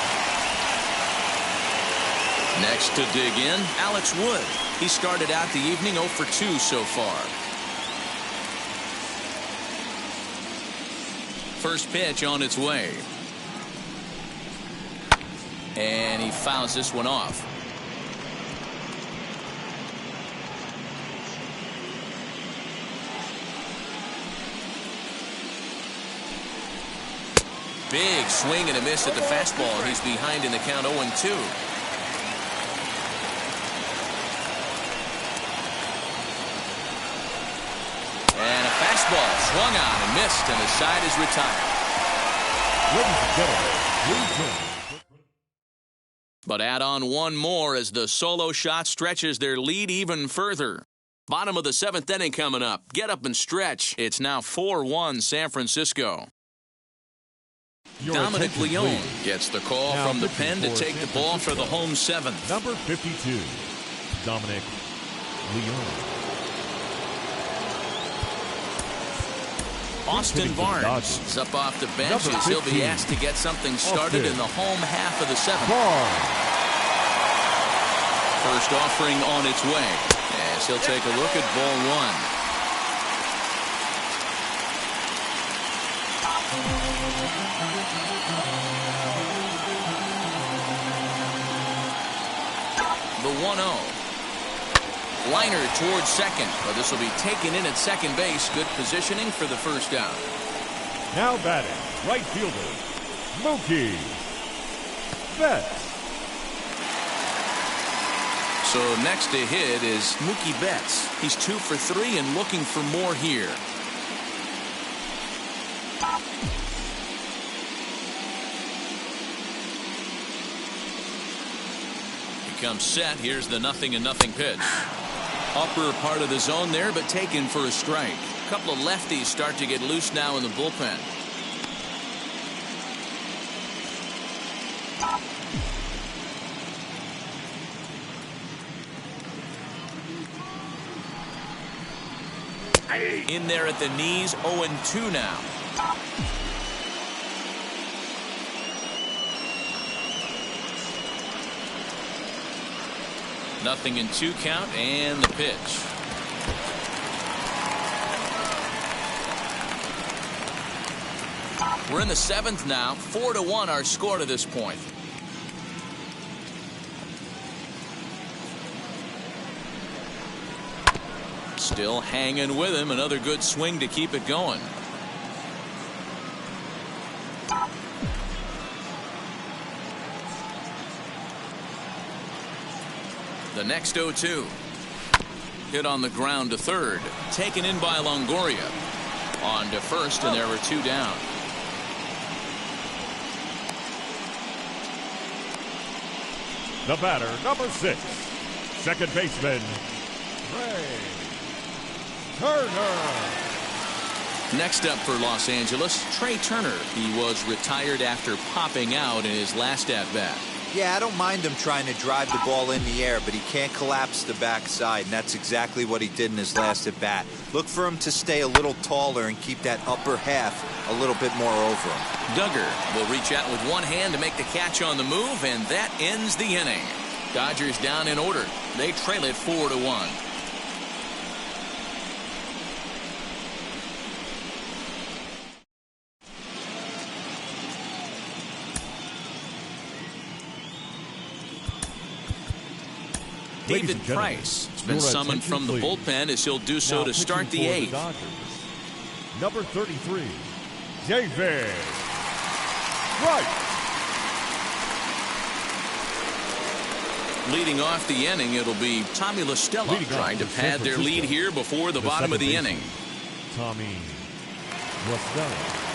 Next to dig in, Alex Wood. He started out the evening 0 for 2 so far. First pitch on its way. And he fouls this one off. Big swing and a miss at the fastball. He's behind in the count 0-2. And a fastball swung on and missed, and the side is retired. But add on one more as the solo shot stretches their lead even further. Bottom of the 7th inning coming up. Get up and stretch. It's now 4-1 San Francisco. Dominic Leone gets the call from the pen to take the ball for the home 7th. Number 52, Dominic Leone. Austin Barnes is up off the bench as he'll be asked to get something started in the home half of the 7th. First offering on its way as he'll take a look at ball 1. The 1-0. Liner towards second, but this will be taken in at second base. Good positioning for the first out. Now batting, right fielder, Mookie Betts. So next to hit is Mookie Betts. He's 2 for 3 and looking for more here. Comes set. Here's the 0-0 pitch. Upper part of the zone there, but taken for a strike. A couple of lefties start to get loose now in the bullpen. In there at the knees, 0-2 now. Nothing in 2 count, and the pitch. We're in the 7th now. 4-1 our score to this point. Still hanging with him. Another good swing to keep it going. The next 0-2. Hit on the ground to third. Taken in by Longoria. On to first, and there were 2 down. The batter, number 6, second baseman, Trey Turner. Next up for Los Angeles, Trey Turner. He was retired after popping out in his last at-bat. Yeah, I don't mind him trying to drive the ball in the air, but he can't collapse the backside, and that's exactly what he did in his last at-bat. Look for him to stay a little taller and keep that upper half a little bit more over him. Duggar will reach out with one hand to make the catch on the move, and that ends the inning. Dodgers down in order. They trail it 4-1. David Price has been summoned from the bullpen as he'll do so to start the 8th. Number 33, David Bryant. Leading off the inning, it'll be Tommy La Stella trying to pad their lead here before the bottom of the inning. Tommy La Stella.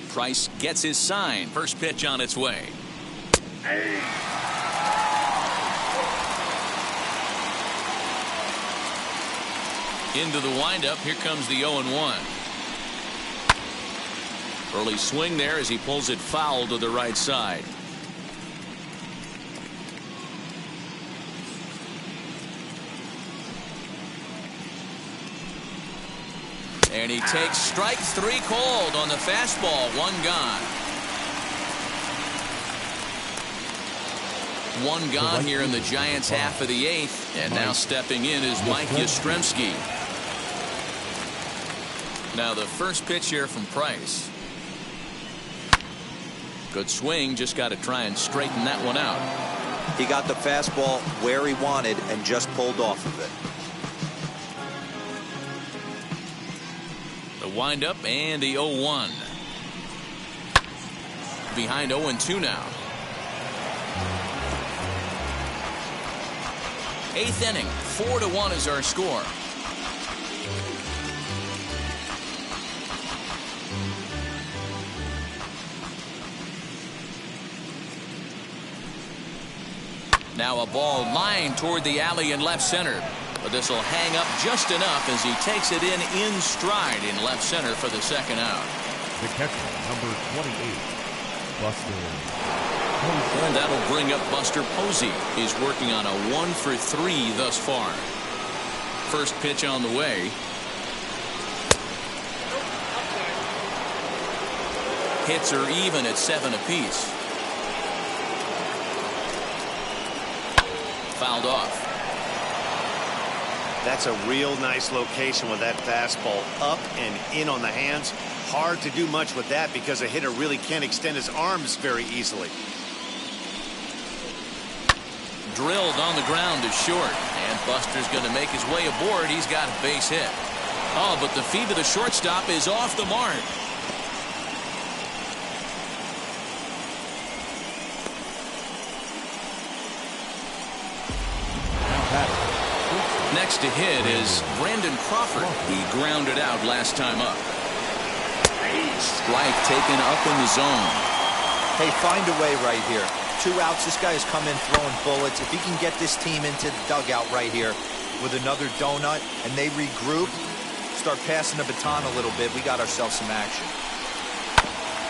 Price gets his sign. First pitch on its way. Into the windup. Here comes the 0-1. Early swing there as he pulls it foul to the right side. And he takes strike 3 called on the fastball. 1 gone. 1 gone here in the Giants' half of the 8th. And now stepping in is Mike Yastrzemski. Now the first pitch here from Price. Good swing. Just got to try and straighten that one out. He got the fastball where he wanted and just pulled off of it. The windup and the 0-1. Behind 0-2 now. 8th inning. 4-1 is our score. Now a ball lined toward the alley in left center. But this will hang up just enough as he takes it in stride in left center for the second out. The catcher, number 28, Buster. And that'll bring up Buster Posey. He's working on a 1-for-3 thus far. First pitch on the way. Hits are even at 7 apiece. Fouled off. That's a real nice location with that fastball up and in on the hands. Hard to do much with that because a hitter really can't extend his arms very easily. Drilled on the ground to short. And Buster's going to make his way aboard. He's got a base hit. Oh, but the feed to the shortstop is off the mark. Next to hit is Brandon Crawford. He grounded out last time up. Strike taken up in the zone. Hey, find a way right here. 2 outs. This guy has come in throwing bullets. If he can get this team into the dugout right here with another donut and they regroup, start passing the baton a little bit, we got ourselves some action.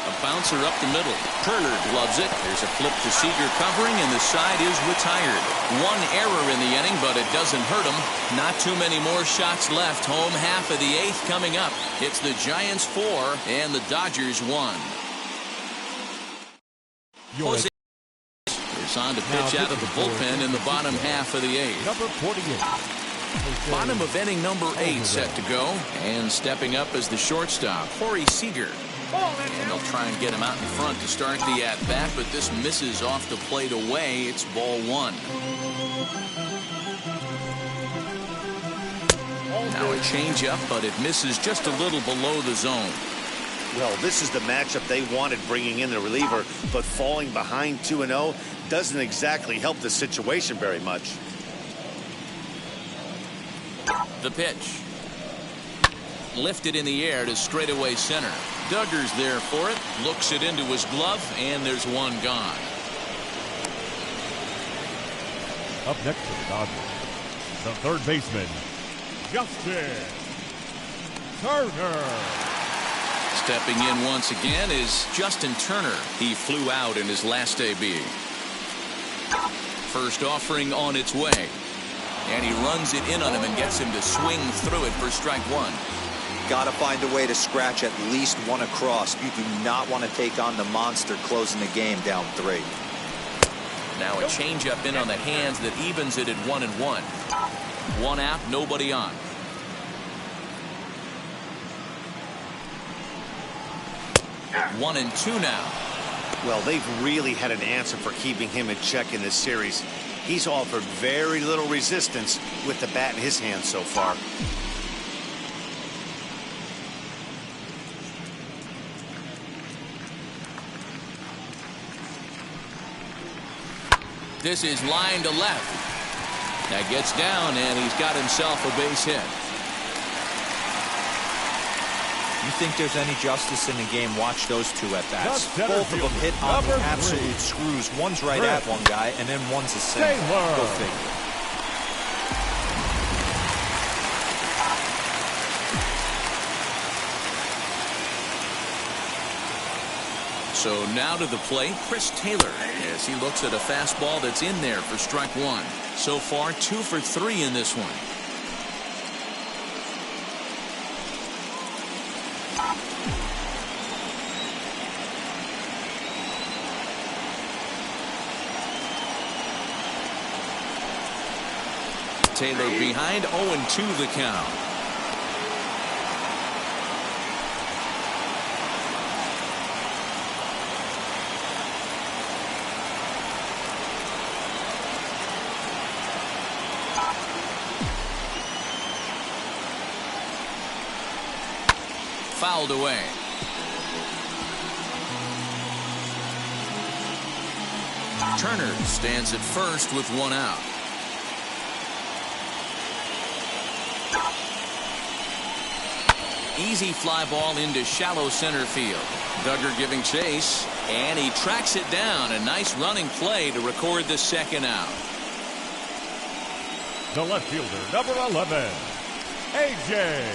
A bouncer up the middle. Turner gloves it. There's a flip to Seeger covering, and the side is retired. 1 error in the inning, but it doesn't hurt him. Not too many more shots left. Home half of the 8th coming up. It's the Giants 4 and the Dodgers 1. Jose is on to pitch out of the bullpen in the bottom half of the 8th. Number 48. Bottom of inning number 8 set to go, and stepping up as the shortstop, Seeger. And they'll try and get him out in front to start the at-bat, but this misses off the plate away. It's ball 1. Now a changeup, but it misses just a little below the zone. Well, this is the matchup they wanted, bringing in the reliever, but falling behind 2-0 doesn't exactly help the situation very much. The pitch. Lifted in the air to straightaway center. Duggar's there for it. Looks it into his glove, and there's 1 gone. Up next to the Dodgers, the third baseman, Justin Turner. Stepping in once again is Justin Turner. He flew out in his last AB. First offering on its way. And he runs it in on him and gets him to swing through it for strike 1. Got to find a way to scratch at least 1 across. You do not want to take on the monster closing the game down 3. Now a changeup in on the hands that evens it at 1-1. 1 out, nobody on. One and 2 now. Well, they've really had an answer for keeping him in check in this series. He's offered very little resistance with the bat in his hand so far. This is line to left. That gets down, and he's got himself a base hit. You think there's any justice in the game, watch those two at bats. Both of them hit on the absolute screws. One's right at one guy, and then one's a single. Go figure. So now to the plate, Chris Taylor, as he looks at a fastball that's in there for strike one. So far, 2 for 3 in this one. Taylor behind, 0-2 the count. Fouled away. Turner stands at first with 1 out. Easy fly ball into shallow center field. Duggar giving chase, and he tracks it down. A nice running play to record the second out. The left fielder, number 11, A.J.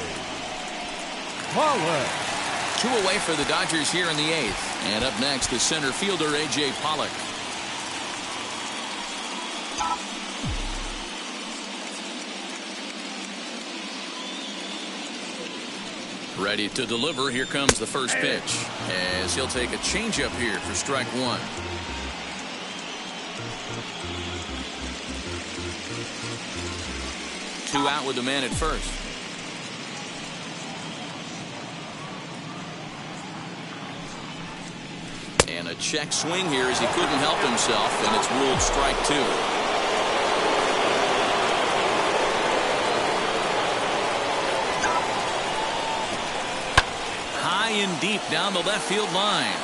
Pollock. 2 away for the Dodgers here in the 8th. And up next, the center fielder, A.J. Pollock. Ready to deliver. Here comes the first pitch, as he'll take a changeup here for strike one. Two out with the man at first. And a check swing here as he couldn't help himself, and it's ruled strike two. In deep down the left field line.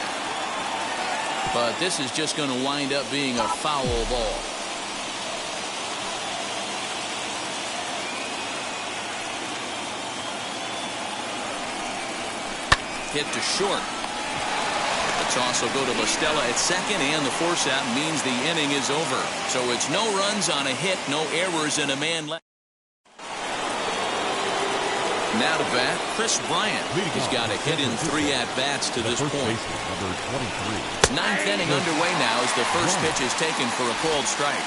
But this is just going to wind up being a foul ball. Hit to short. The toss will go to La Stella at second, and the force out means the inning is over. So it's no runs on a hit, no errors, and a man left. Now to bat, Chris Bryant. He's got a hit in 3 at-bats to this point. Ninth inning underway now as the first pitch is taken for a called strike.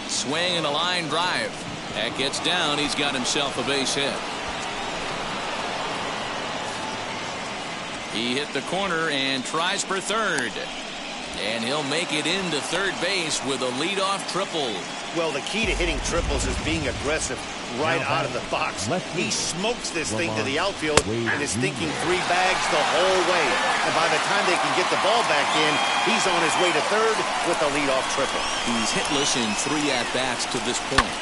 Swing and a line drive. That gets down. He's got himself a base hit. He hit the corner and tries for third. And he'll make it into third base with a leadoff triple. Well, the key to hitting triples is being aggressive right out of the box. He smokes this thing to the outfield and is thinking 3 bags the whole way. And by the time they can get the ball back in, he's on his way to third with a leadoff triple. He's hitless in 3 at-bats to this point.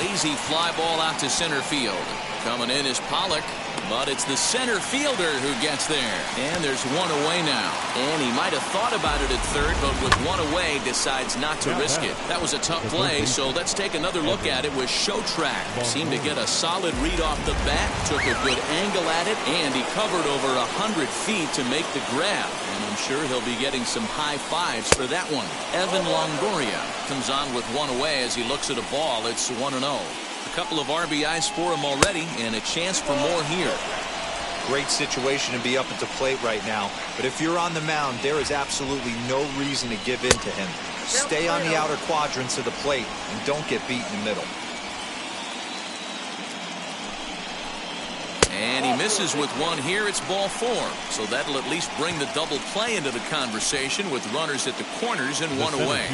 Lazy fly ball out to center field. Coming in is Pollock, but it's the center fielder who gets there. And there's 1 away now. And he might have thought about it at third, but with 1 away, decides not to risk it. That was a tough play, so let's take another look at it with Showtrack. Seemed to get a solid read off the bat, took a good angle at it, and he covered over 100 feet to make the grab. And I'm sure he'll be getting some high fives for that one. Evan Longoria comes on with 1 away as he looks at a ball. It's 1-0. A couple of RBIs for him already, and a chance for more here. Great situation to be up at the plate right now. But if you're on the mound, there is absolutely no reason to give in to him. Stay on the outer quadrants of the plate and don't get beat in the middle. And he misses with 1 here. It's ball 4. So that'll at least bring the double play into the conversation with runners at the corners and 1 away.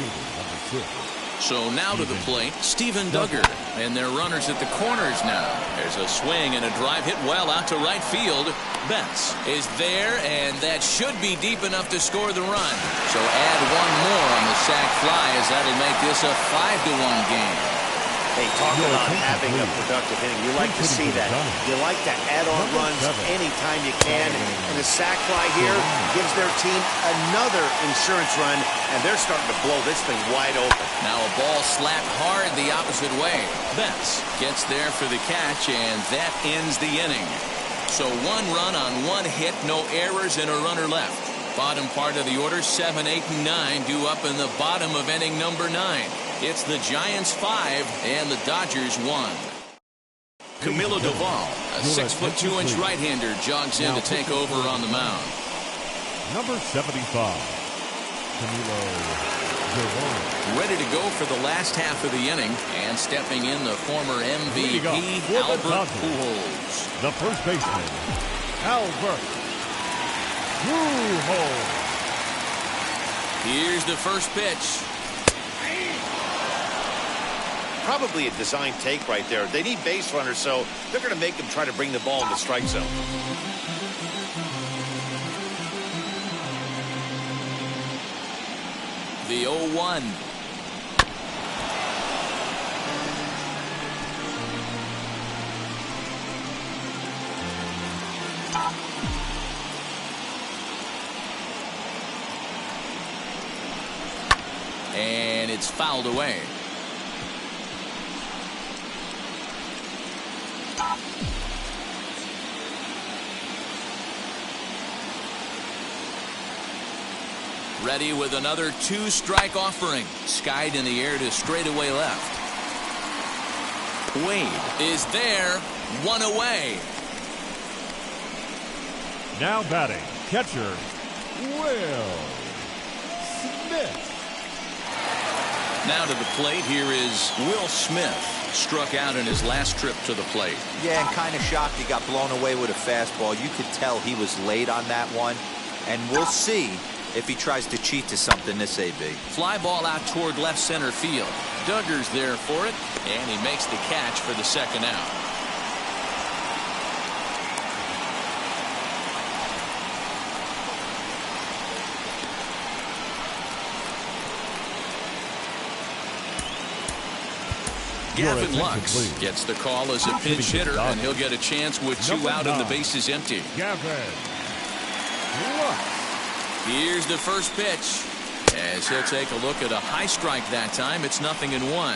So now to the plate, Steven Duggar, and their runners at the corners now. There's a swing and a drive hit well out to right field. Betts is there, and that should be deep enough to score the run. So add 1 more on the sac fly, as that'll make this a 5-1 game. Hey, talk about having a productive inning. You like to see that. You like to add on runs anytime you can. And the sac fly here gives their team another insurance run, and they're starting to blow this thing wide open. Now a ball slapped hard the opposite way. Betts gets there for the catch, and that ends the inning. So 1 run on 1 hit, no errors, and a runner left. Bottom part of the order, 7, 8, and 9 due up in the bottom of inning number 9. It's the Giants 5 and the Dodgers 1. Camilo Doval, a 6'2" right-hander, jogs in to take over on the mound. Number 75, Camilo Doval. Ready to go for the last half of the inning, and stepping in the former MVP, Albert Pujols. The first baseman, Albert Pujols. Here's the first pitch. Probably a design take right there. They need base runners, so they're going to make them try to bring the ball in the strike zone. The 0-1. And it's fouled away. Ready with another 2-strike offering. Skied in the air to straightaway left. Wade is there. 1 away. Now batting, catcher, Will Smith. Now to the plate, here is Will Smith. Struck out in his last trip to the plate. Yeah, and kind of shocked he got blown away with a fastball. You could tell he was late on that one. And we'll see if he tries to cheat to something this AB. Fly ball out toward left center field. Duggar's there for it, and he makes the catch for the second out. Gavin Lux gets the call as a pinch hitter, and he'll get a chance with 2 out and the bases empty. Gavin Lux. Here's the first pitch. As he'll take a look at a high strike that time, it's 0-1.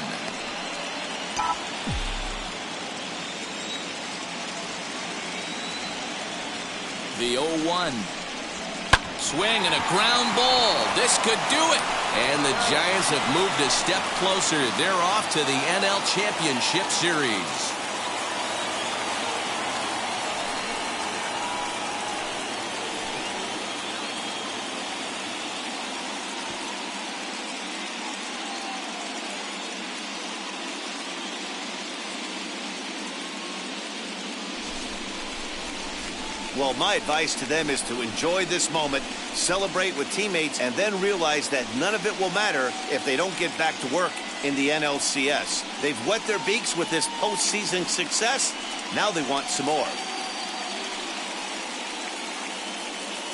The 0-1. Swing and a ground ball. This could do it. And the Giants have moved a step closer. They're off to the NL Championship Series. Well, my advice to them is to enjoy this moment, celebrate with teammates, and then realize that none of it will matter if they don't get back to work in the NLCS. They've wet their beaks with this postseason success. Now they want some more.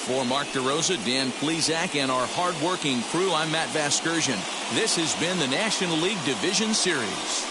For Mark DeRosa, Dan Plesac, and our hard-working crew, I'm Matt Vasgersian. This has been the National League Division Series.